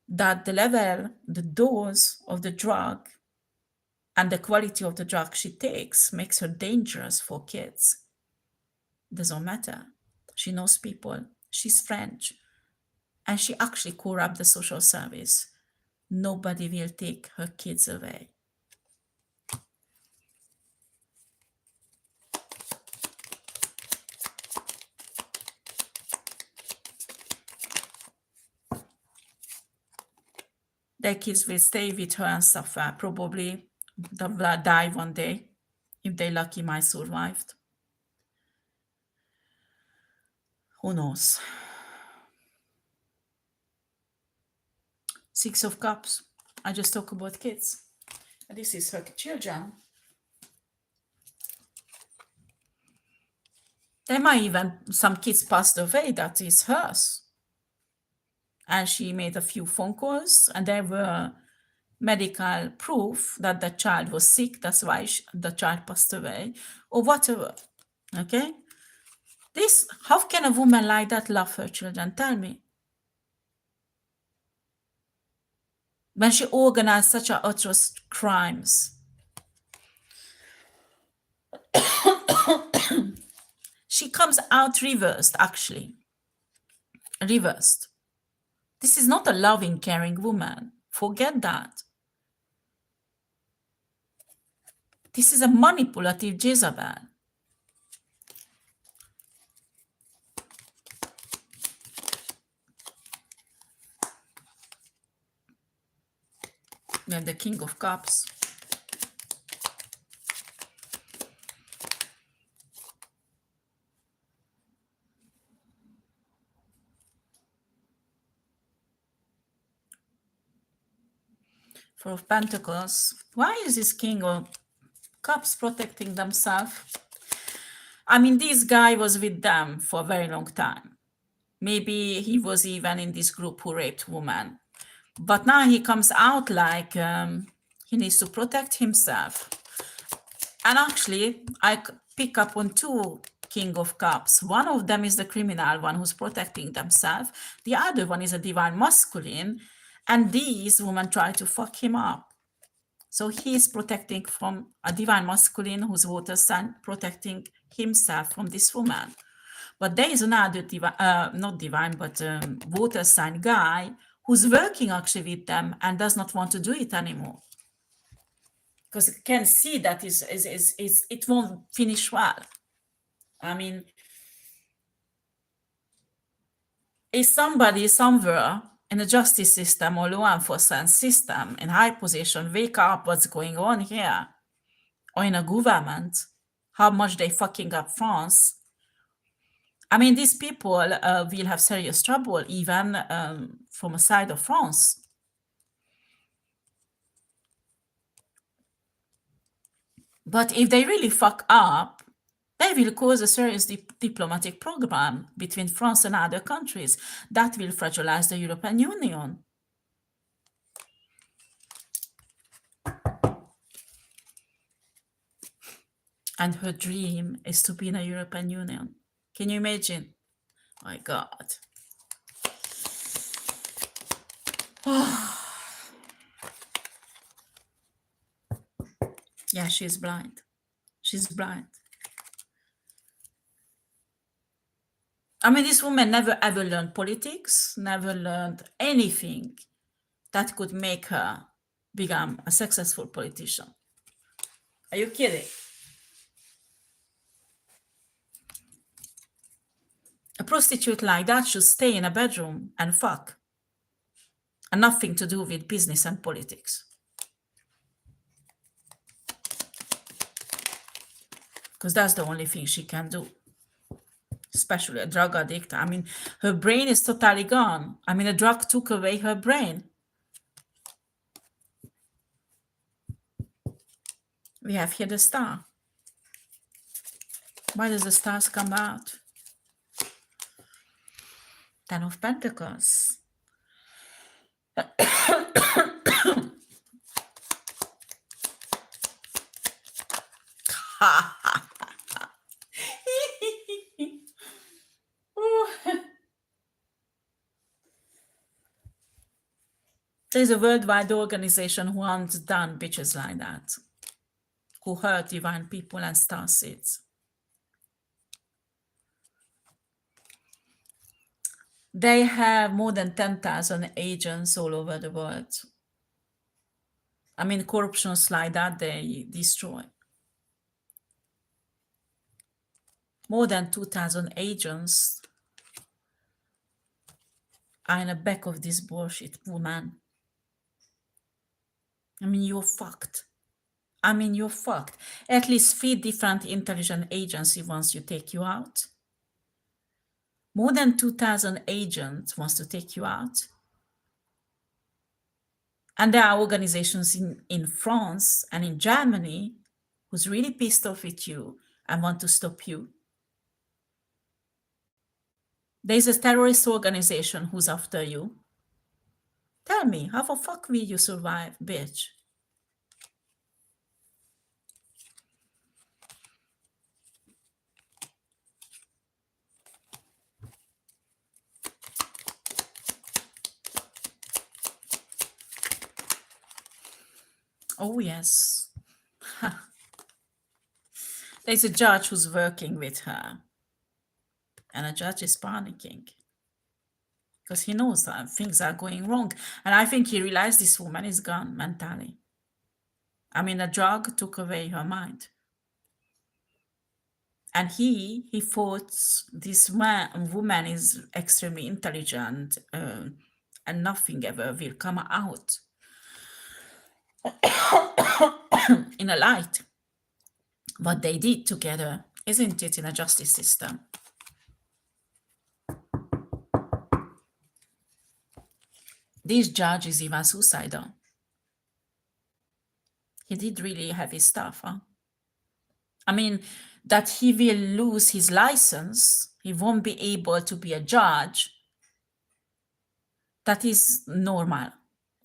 that the level, the dose of the drug and the quality of the drug she takes makes her dangerous for kids. Doesn't matter. She knows people. She's French. And she actually called up the social service. Nobody will take her kids away. Their kids will stay with her and suffer. Probably they'll die one day. If they lucky, might survived. Who knows? Six of Cups. I just talk about kids. This is her children. There might even some kids passed away that is hers. And she made a few phone calls, and there were medical proof that the child was sick. That's why the child passed away, or whatever. Okay? This, how can a woman like that love her children? Tell me. When she organized such atrocious crimes. She comes out reversed, actually. Reversed. This is not a loving, caring woman. Forget that. This is a manipulative Jezebel. And the King of Cups. Four of Pentacles. Why is this King of Cups protecting themselves? I mean, this guy was with them for a very long time. Maybe he was even in this group who raped women. But now he comes out like he needs to protect himself. And actually, I pick up on two King of Cups. One of them is the criminal one who's protecting themselves. The other one is a divine masculine. And these women try to fuck him up. So he is protecting from a divine masculine who's water sign, protecting himself from this woman. But there is another not divine, but water sign guy who's working actually with them and does not want to do it anymore. Because it can see that it won't finish well. I mean, if somebody somewhere in the justice system or law enforcement system in high position wake up what's going on here, or in a government, how much they fucking up France, I mean, these people will have serious trouble even from a side of France. But if they really fuck up, they will cause a serious diplomatic program between France and other countries that will fragilize the European Union. And her dream is to be in a European Union. Can you imagine? My God. Yeah, she's blind. She's blind. I mean, this woman never ever learned politics, never learned anything that could make her become a successful politician. Are you kidding? A prostitute like that should stay in a bedroom and fuck, and nothing to do with business and politics. Because that's the only thing she can do. Especially a drug addict. I mean, her brain is totally gone. I mean, a drug took away her brain. We have here the star. Why does the stars come out? Ten of Pentacles. There's a worldwide organization who hunts down bitches like that, who hurt divine people and star seeds. They have more than 10,000 agents all over the world. I mean, corruptions like that, they destroy. More than 2,000 agents are in the back of this bullshit woman. I mean, you're fucked. You're fucked. At least 3 different intelligence agencies wants to take you out. More than 2,000 agents wants to take you out. And there are organizations in France and in Germany who's really pissed off with you and want to stop you. There's a terrorist organization who's after you. Tell me, how the fuck will you survive, bitch? Oh, yes. There's a judge who's working with her. And a judge is panicking because he knows that things are going wrong. And I think he realized this woman is gone mentally. A drug took away her mind. And he thought this woman is extremely intelligent and nothing ever will come out in a light. What they did together, isn't it, in a justice system? This judge is even suicidal. He did really heavy stuff, huh? That he will lose his license, he won't be able to be a judge, that is normal.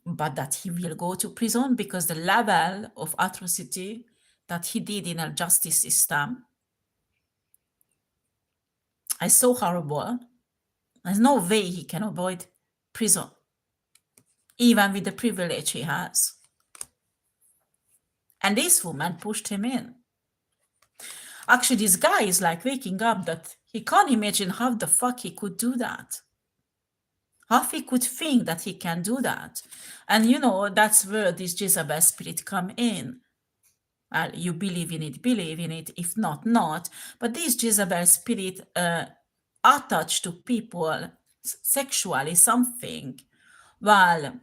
But that he will go to prison because the level of atrocity that he did in a justice system is so horrible. There's no way he can avoid prison, even with the privilege he has. And this woman pushed him in. Actually, this guy is like waking up that he can't imagine how the fuck he could do that. How he could think that he can do that. And that's where this Jezebel spirit come in. You believe in it. If not, not. But this Jezebel spirit attached to people sexually something. Well,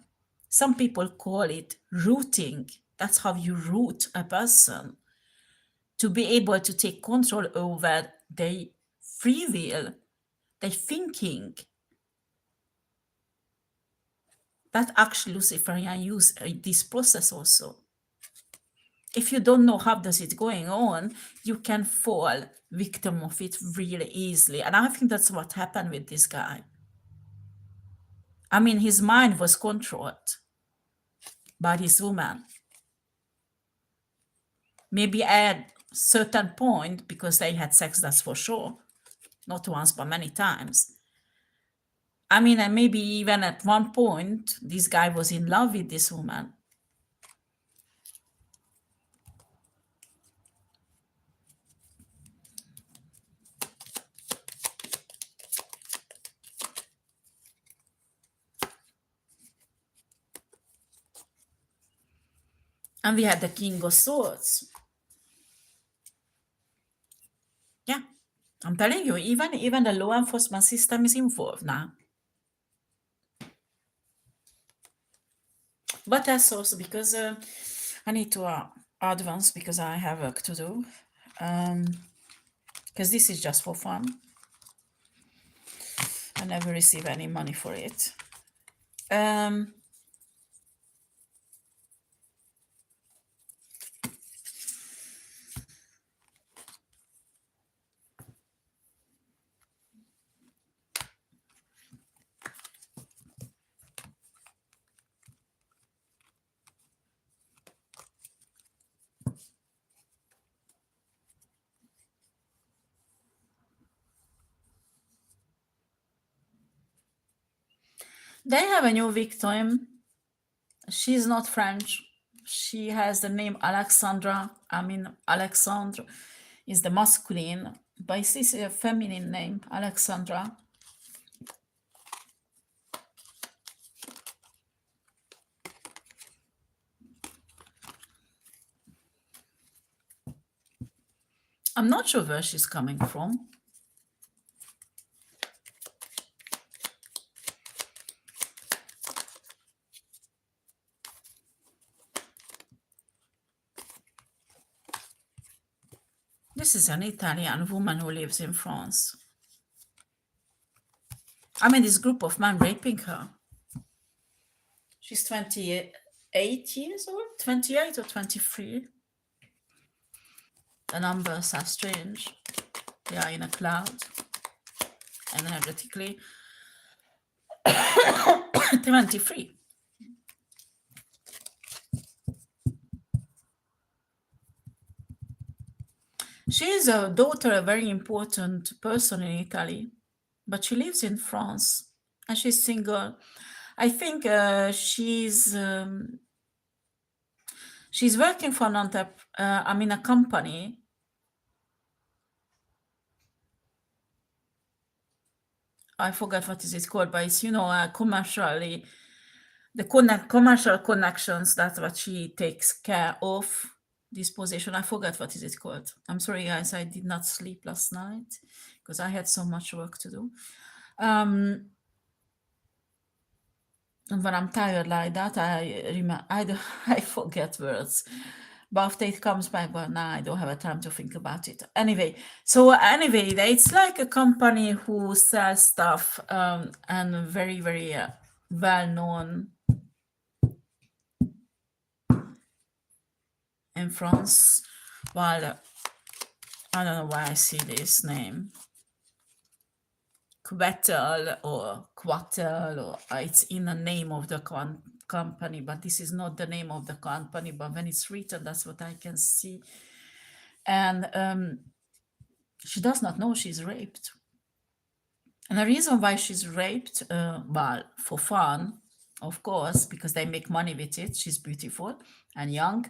some people call it rooting. That's how you root a person. To be able to take control over their free will, their thinking. That actually Luciferian use this process also. If you don't know how does it going on, you can fall victim of it really easily. And I think that's what happened with this guy. His mind was controlled by this woman. Maybe at a certain point, because they had sex, that's for sure. Not once, but many times. And maybe even at one point, this guy was in love with this woman. And we had the King of Swords. Yeah, I'm telling you, even the law enforcement system is involved now. But that's also because I need to advance because I have work to do. Because this is just for fun. I never receive any money for it. They have a new victim. She's not French. She has the name Alexandra. Alexandre is the masculine, but this is a feminine name, Alexandra. I'm not sure where she's coming from. This is an Italian woman who lives in France. I mean, this group of men raping her. She's 28 years old, 28 or 23. The numbers are strange. They are in a cloud, energetically. 23. She is a daughter, a very important person in Italy, but she lives in France and she's single. I think she's working for a company. I forgot what is it called, but it's commercially commercial connections. That's what she takes care of. This position, I forgot what is it called. I'm sorry, guys. I did not sleep last night because I had so much work to do. And when I'm tired like that, I forget words. But after it comes back, well, now I don't have a time to think about it. Anyway, it's like a company who sells stuff and very, very well known in France. Well, I don't know why I see this name. Quetel or Quatel, or it's in the name of the company, but this is not the name of the company. But when it's written, that's what I can see. And she does not know she's raped. And the reason why she's raped, well, for fun, of course, because they make money with it. She's beautiful and young.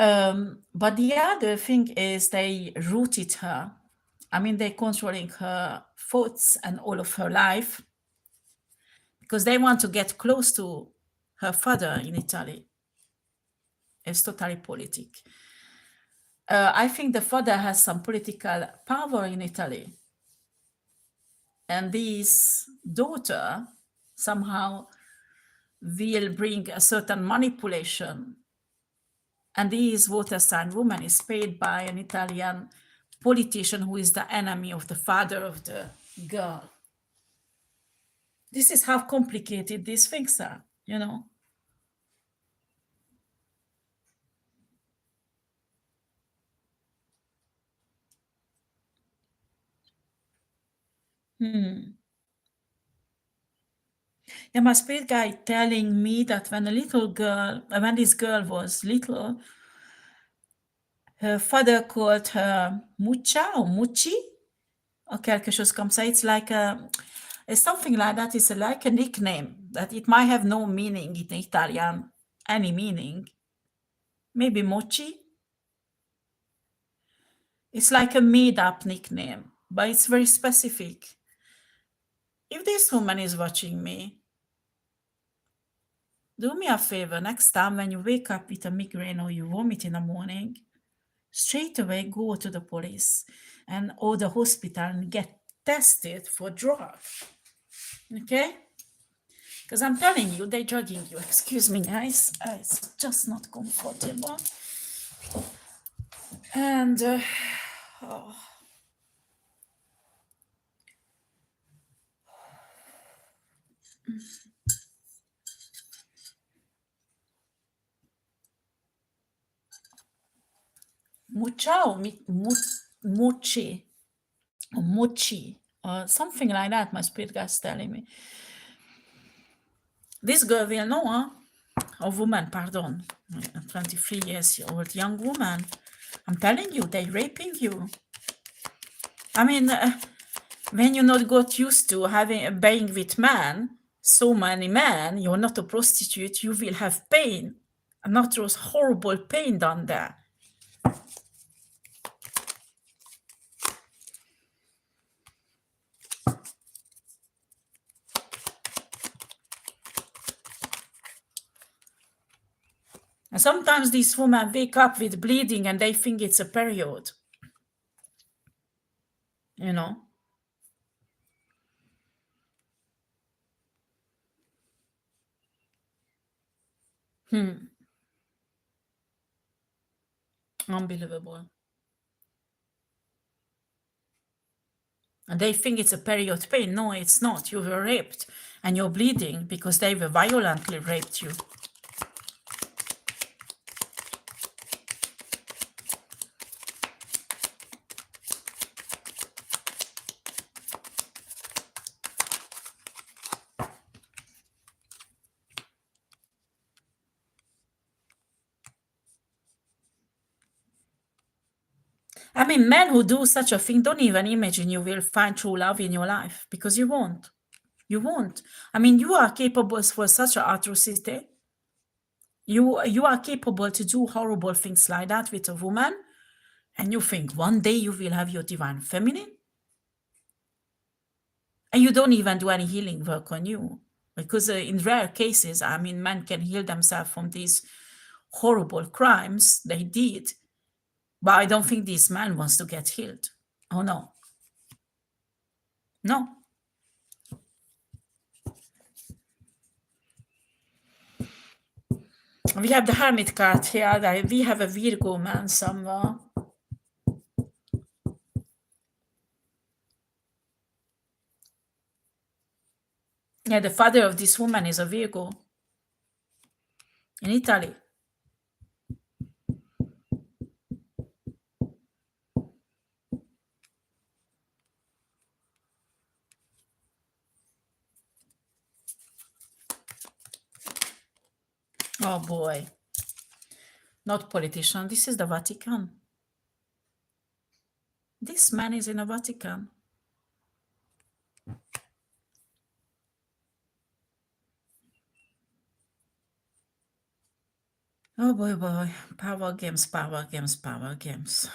But the other thing is they rooted her. I mean, they're controlling her thoughts and all of her life because they want to get close to her father in Italy. It's totally politic. I think the father has some political power in Italy. And this daughter somehow will bring a certain manipulation. And this water sign woman is paid by an Italian politician who is the enemy of the father of the girl. This is how complicated these things are, Yeah, my spirit guide telling me that when when this girl was little, her father called her Mucha or Mucci or quelque chose comme ça. It's like it's something like that. It's like a nickname that it might have no meaning in Italian, any meaning. Maybe Mochi. It's like a made-up nickname, but it's very specific. If this woman is watching me, do me a favor. Next time when you wake up with a migraine or you vomit in the morning, straight away go to the police or the hospital and get tested for drugs. Okay? Because I'm telling you, they're drugging you. Excuse me, guys. It's just not comfortable. And mochi, or mochi, or something like that. My spirit guy's telling me. This girl will know, a woman, pardon, a 23 years old young woman. I'm telling you, they're raping you. I mean, when you not got used to being with men, so many men, you're not a prostitute, you will have pain, and not those horrible pain down there. And sometimes these women wake up with bleeding and they think it's a period. Unbelievable. And they think it's a period pain. No, it's not. You were raped and you're bleeding because they were violently raped you. I mean, men who do such a thing, don't even imagine you will find true love in your life, because you won't. You won't. I mean, you are capable for such an atrocity. You are capable to do horrible things like that with a woman, and you think one day you will have your divine feminine, and you don't even do any healing work on you, because in rare cases, I mean, men can heal themselves from these horrible crimes they did, but I don't think this man wants to get healed. Oh no. No. We have the Hermit card here. We have a Virgo man somewhere. Yeah, the father of this woman is a Virgo in Italy. Oh boy. Not politician. This is the Vatican. This man is in the Vatican. Oh boy, boy. Power games, power games, power games.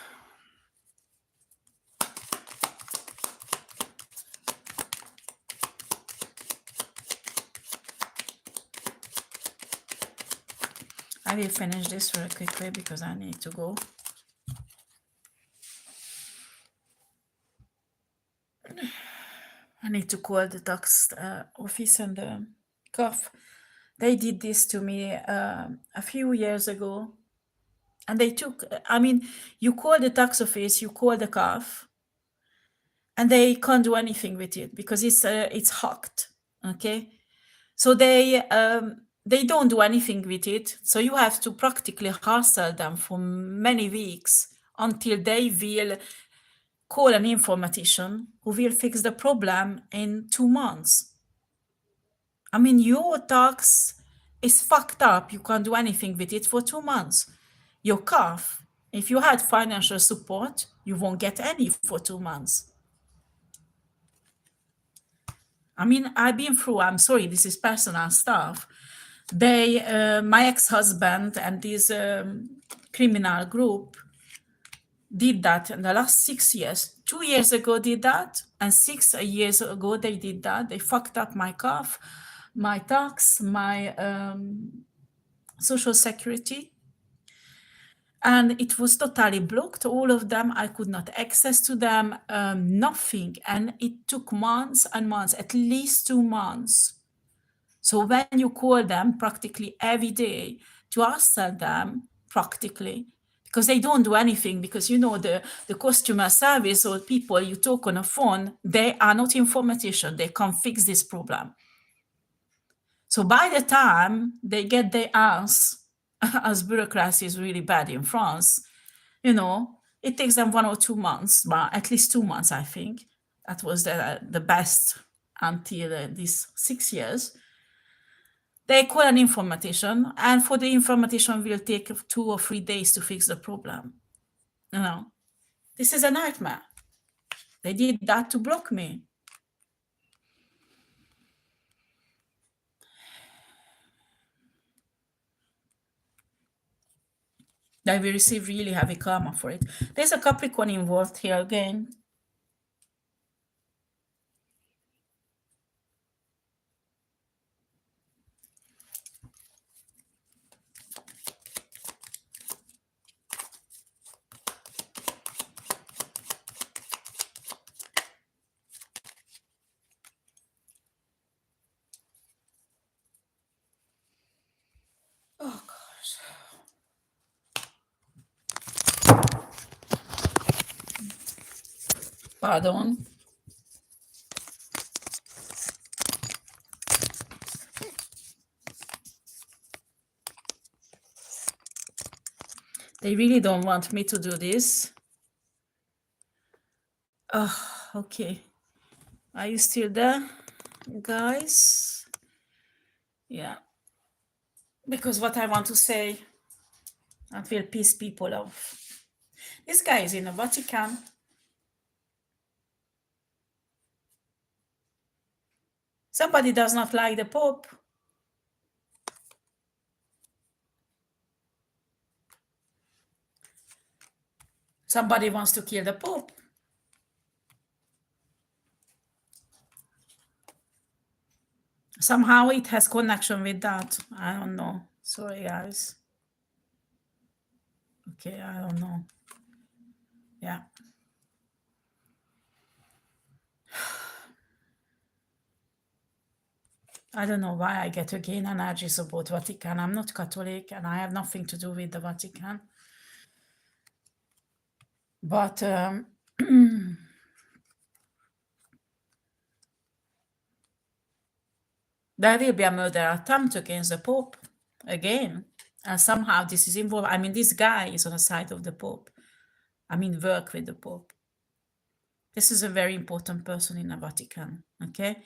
I will finish this very quickly because I need to go. I need to call the tax office and cough. They did this to me a few years ago. And they took, I mean, you call the tax office, you call the cough, and they can't do anything with it because it's hacked. Okay. So they don't do anything with it. So you have to practically hassle them for many weeks until they will call an informatician who will fix the problem in 2 months. I mean, your tax is fucked up. You can't do anything with it for 2 months. Your cough, if you had financial support, you won't get any for 2 months. I mean, I've been through, I'm sorry, this is personal stuff. My ex-husband and this criminal group did that in the last 6 years. 2 years ago did that, and 6 years ago they did that. They fucked up my cough, my tax, my social security. And it was totally blocked, all of them. I could not access to them, nothing. And it took months and months, at least 2 months. So when you call them practically every day to hassle them practically, because they don't do anything, because you know the customer service or people you talk on a phone, they are not informatician, they can't fix this problem. So by the time they get their ass, as bureaucracy is really bad in France, you know, it takes them 1 or 2 months, but at least 2 months, I think. That was the best until these 6 years. They call an informatician, and for the informatician will take 2 or 3 days to fix the problem. You know, this is a nightmare. They did that to block me. They will receive really heavy karma for it. There's a Capricorn involved here again. Oh gosh. Pardon. They really don't want me to do this. Oh, okay. Are you still there, guys? Yeah. Because what I want to say, I will piss people off. This guy is in the Vatican. Somebody does not like the Pope. Somebody wants to kill the Pope. Somehow it has connection with that. I don't know. Sorry, guys. Okay, I don't know. Yeah. I don't know why I get again energies about Vatican. I'm not Catholic and I have nothing to do with the Vatican. But there will be a murder attempt against the Pope again. And somehow this is involved. I mean, this guy is on the side of the Pope. I mean, work with the Pope. This is a very important person in the Vatican, okay?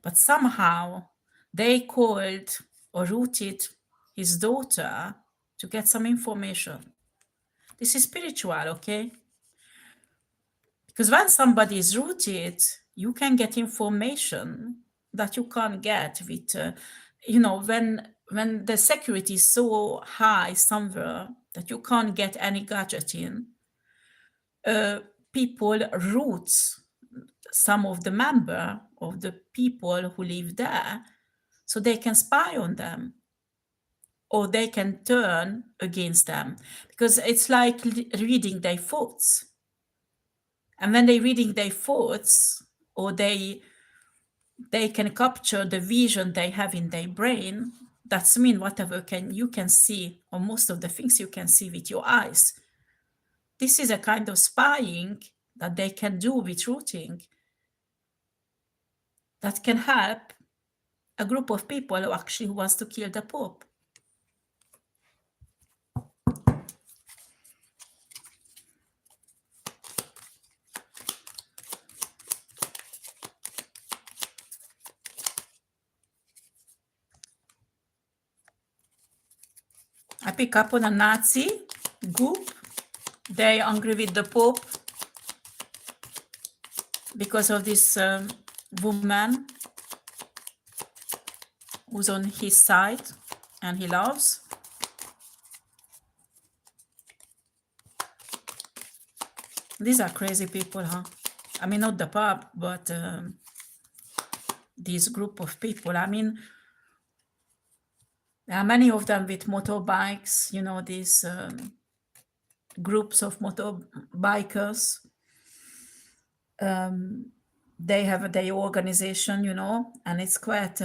But somehow they called or routed his daughter to get some information. This is spiritual, okay? Because when somebody is rooted, you can get information that you can't get with, when the security is so high somewhere that you can't get any gadget in, people root some of the member of the people who live there so they can spy on them or they can turn against them, because it's like reading their thoughts. And when they're reading their thoughts, or they can capture the vision they have in their brain, that's mean whatever you can see, or most of the things you can see with your eyes. This is a kind of spying that they can do with routing that can help a group of people who actually wants to kill the Pope. I pick up on a Nazi group. They angry with the Pope because of this woman who's on his side and he loves. These are crazy people, huh? I mean, not the Pope, but this group of people. I mean, there are many of them with motorbikes, these groups of motorbikers. They have their organization, and it's quite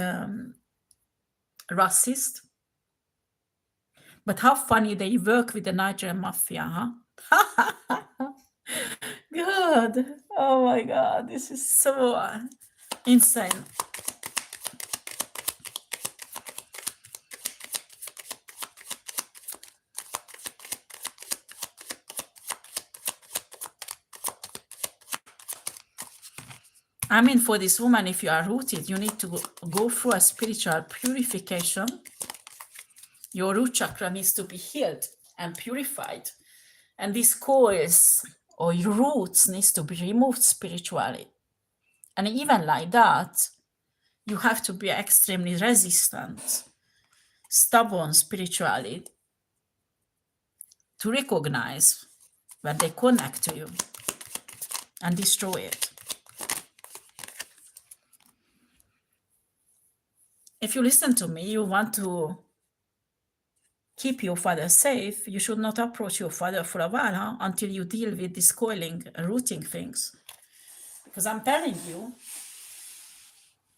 racist. But how funny they work with the Nigerian mafia, huh? God, oh my God, this is so insane. I mean, for this woman, if you are rooted, you need to go through a spiritual purification. Your root chakra needs to be healed and purified. And these coils or your roots needs to be removed spiritually. And even like that, you have to be extremely resistant, stubborn spiritually to recognize when they connect to you and destroy it. If you listen to me, you want to keep your father safe, you should not approach your father for a while, huh? Until you deal with these coiling, rooting things. Because I'm telling you,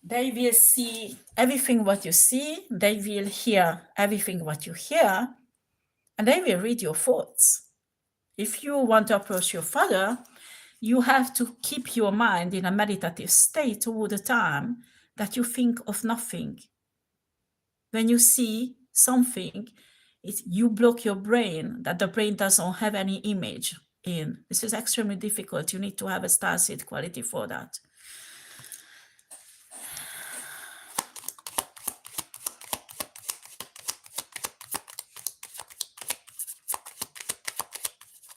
they will see everything what you see, they will hear everything what you hear, and they will read your thoughts. If you want to approach your father, you have to keep your mind in a meditative state all the time, that you think of nothing. When you see something, You block your brain, that the brain doesn't have any image in. This is extremely difficult. You need to have a starseed quality for that.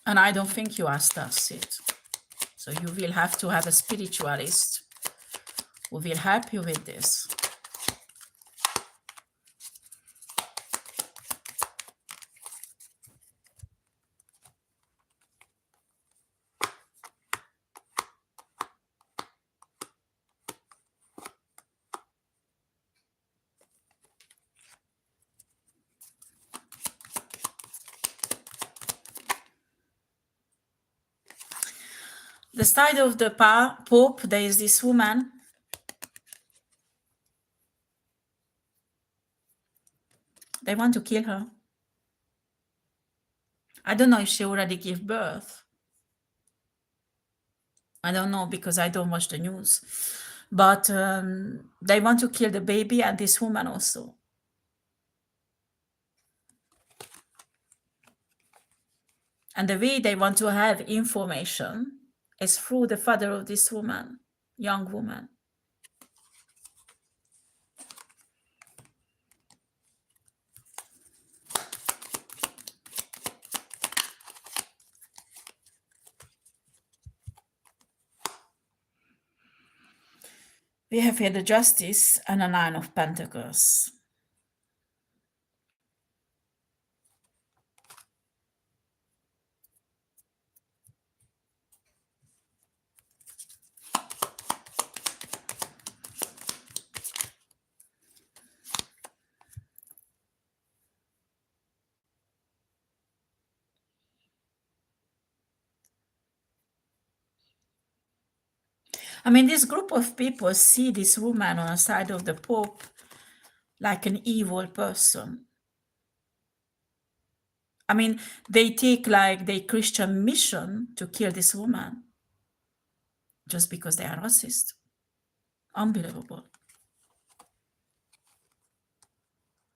And I don't think you are starseed. So you will have to have a spiritualist who will help you with this. The side of the Pope, there is this woman. They want to kill her. I don't know if she already gave birth. I don't know because I don't watch the news. But they want to kill the baby and this woman also. And the way they want to have information is through the father of this woman, young woman. We have here the Justice and a Nine of Pentacles. I mean, this group of people see this woman on the side of the Pope like an evil person. I mean, they take like their Christian mission to kill this woman just because they are racist. Unbelievable.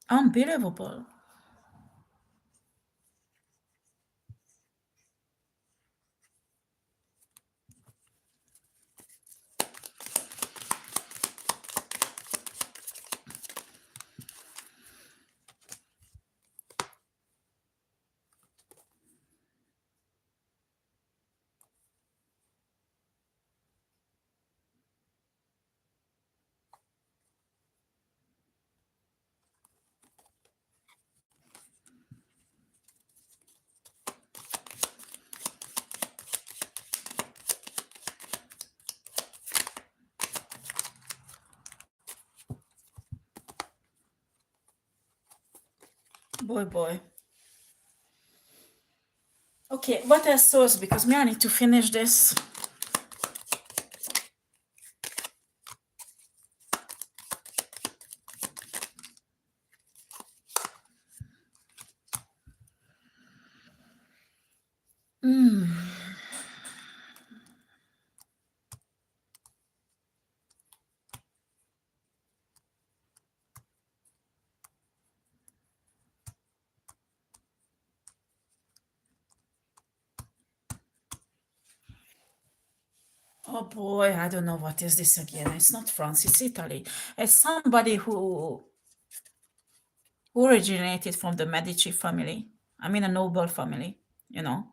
Unbelievable. Boy. Okay, what else source? Because me, I need to finish this. Oh boy, I don't know what is this again. It's not France, it's Italy. It's somebody who originated from the Medici family. I mean, a noble family, you know.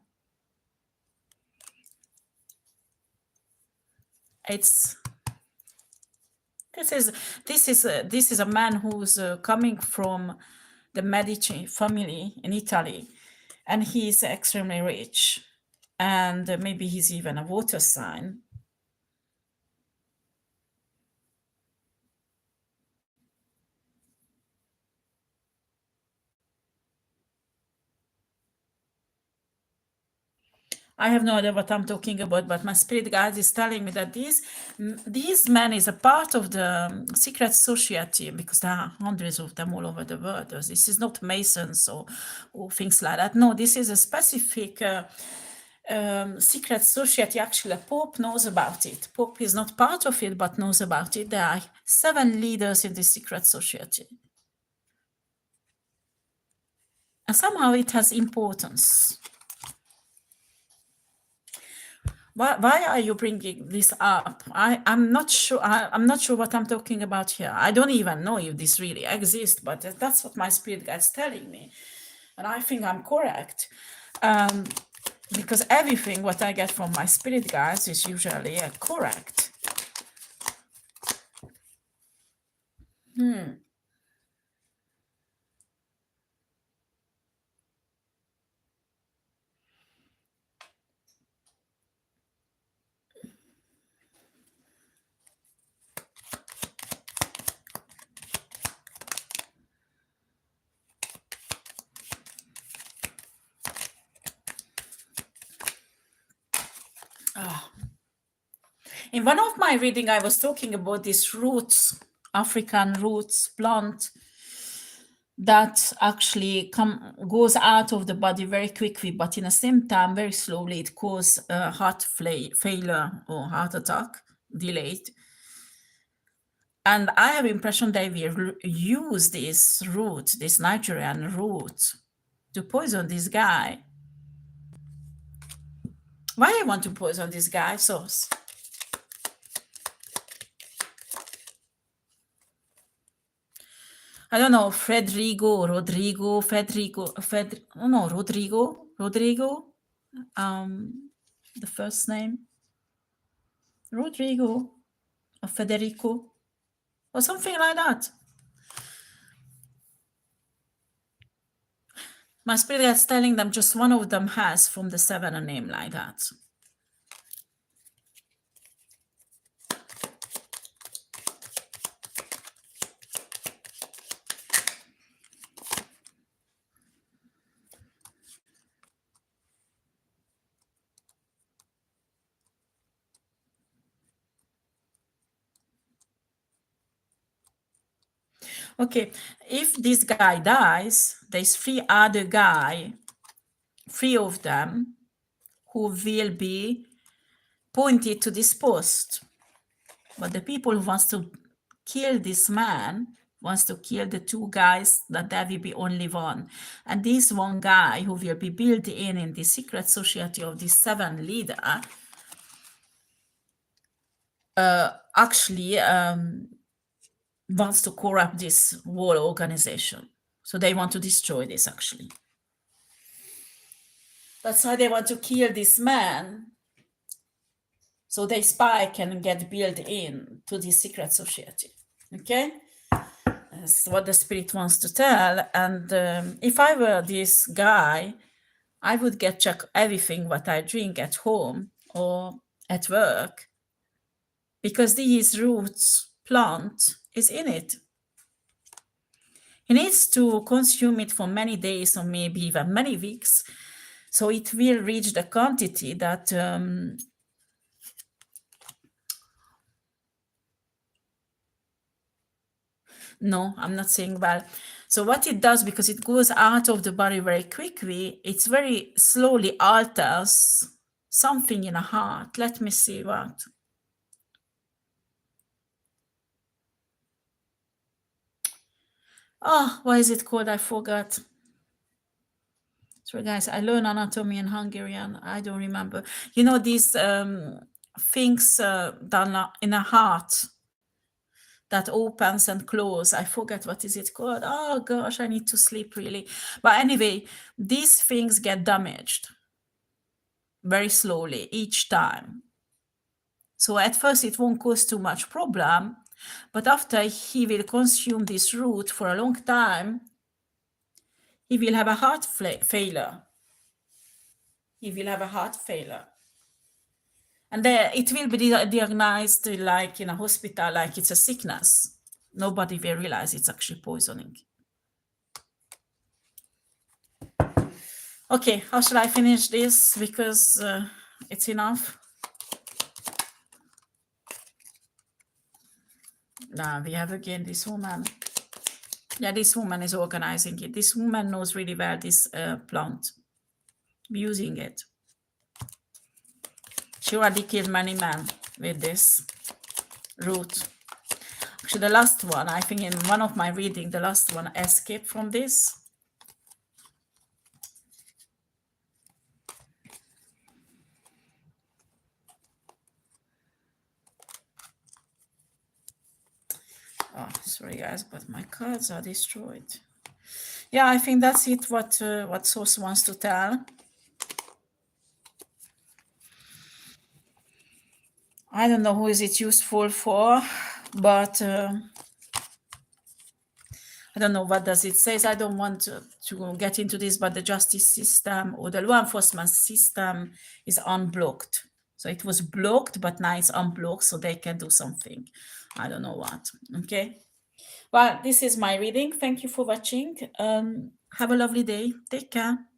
It's this is a man who's coming from the Medici family in Italy, and he's extremely rich, and maybe he's even a water sign. I have no idea what I'm talking about, but my spirit guide is telling me that these men is a part of the secret society, because there are hundreds of them all over the world. This is not Masons or things like that. No, this is a specific secret society. Actually, the Pope knows about it. Pope is not part of it, but knows about it. There are 7 leaders in this secret society. And somehow it has importance. Why are you bringing this up? I'm not sure. I'm not sure what I'm talking about here. I don't even know if this really exists, but that's what my spirit guide's telling me. And I think I'm correct. Because everything what I get from my spirit guides is usually correct. In one of my reading, I was talking about these roots, African roots plant that actually goes out of the body very quickly, but in the same time, very slowly, it causes heart failure or heart attack, delayed. And I have impression they will use this root, this Nigerian root, to poison this guy. Why I want to poison this guy? Source. I don't know, Rodrigo, Rodrigo, the first name, Rodrigo, or Federico, or something like that. My spirit is telling them just one of them has from the 7 a name like that. Okay, if this guy dies, there's 3 other guy, 3 of them, who will be pointed to this post. But the people who wants to kill this man wants to kill the 2 guys, that there will be only one. And this one guy who will be built in the secret society of the 7 leader actually wants to corrupt this whole organization. So they want to destroy this actually. That's why they want to kill this man. So they spy can get built in to the secret society. Okay? That's what the spirit wants to tell. And if I were this guy, I would get check everything what I drink at home or at work, because these roots plant is in it. He needs to consume it for many days or maybe even many weeks, so it will reach the quantity that no, I'm not saying well. So what it does, because it goes out of the body very quickly, it's very slowly alters something in the heart. Let me see what. Oh, why is it called? I forgot. Sorry, guys, I learned anatomy in Hungarian. I don't remember. You know, these things done in a heart that opens and closes. I forget what is it called. Oh gosh, I need to sleep really. But anyway, these things get damaged very slowly each time. So at first it won't cause too much problem, but after he will consume this root for a long time, he will have a heart failure. He will have a heart failure. And it will be diagnosed like in a hospital, like it's a sickness. Nobody will realize it's actually poisoning. Okay, how should I finish this? Because it's enough. Now we have again this woman. Yeah, this woman is organizing it. This woman knows really well this plant, using it. She already killed many men with this root. Actually, the last one, I think in one of my reading, the last one escaped from this. Oh, sorry guys, but my cards are destroyed. Yeah, I think that's it. What source wants to tell. I don't know who is it useful for, but I don't know what does it says. I don't want to get into this, but the justice system or the law enforcement system is unblocked. So it was blocked, but now it's unblocked, so they can do something. I don't know what. Okay. Well, this is my reading. Thank you for watching. Have a lovely day. Take care.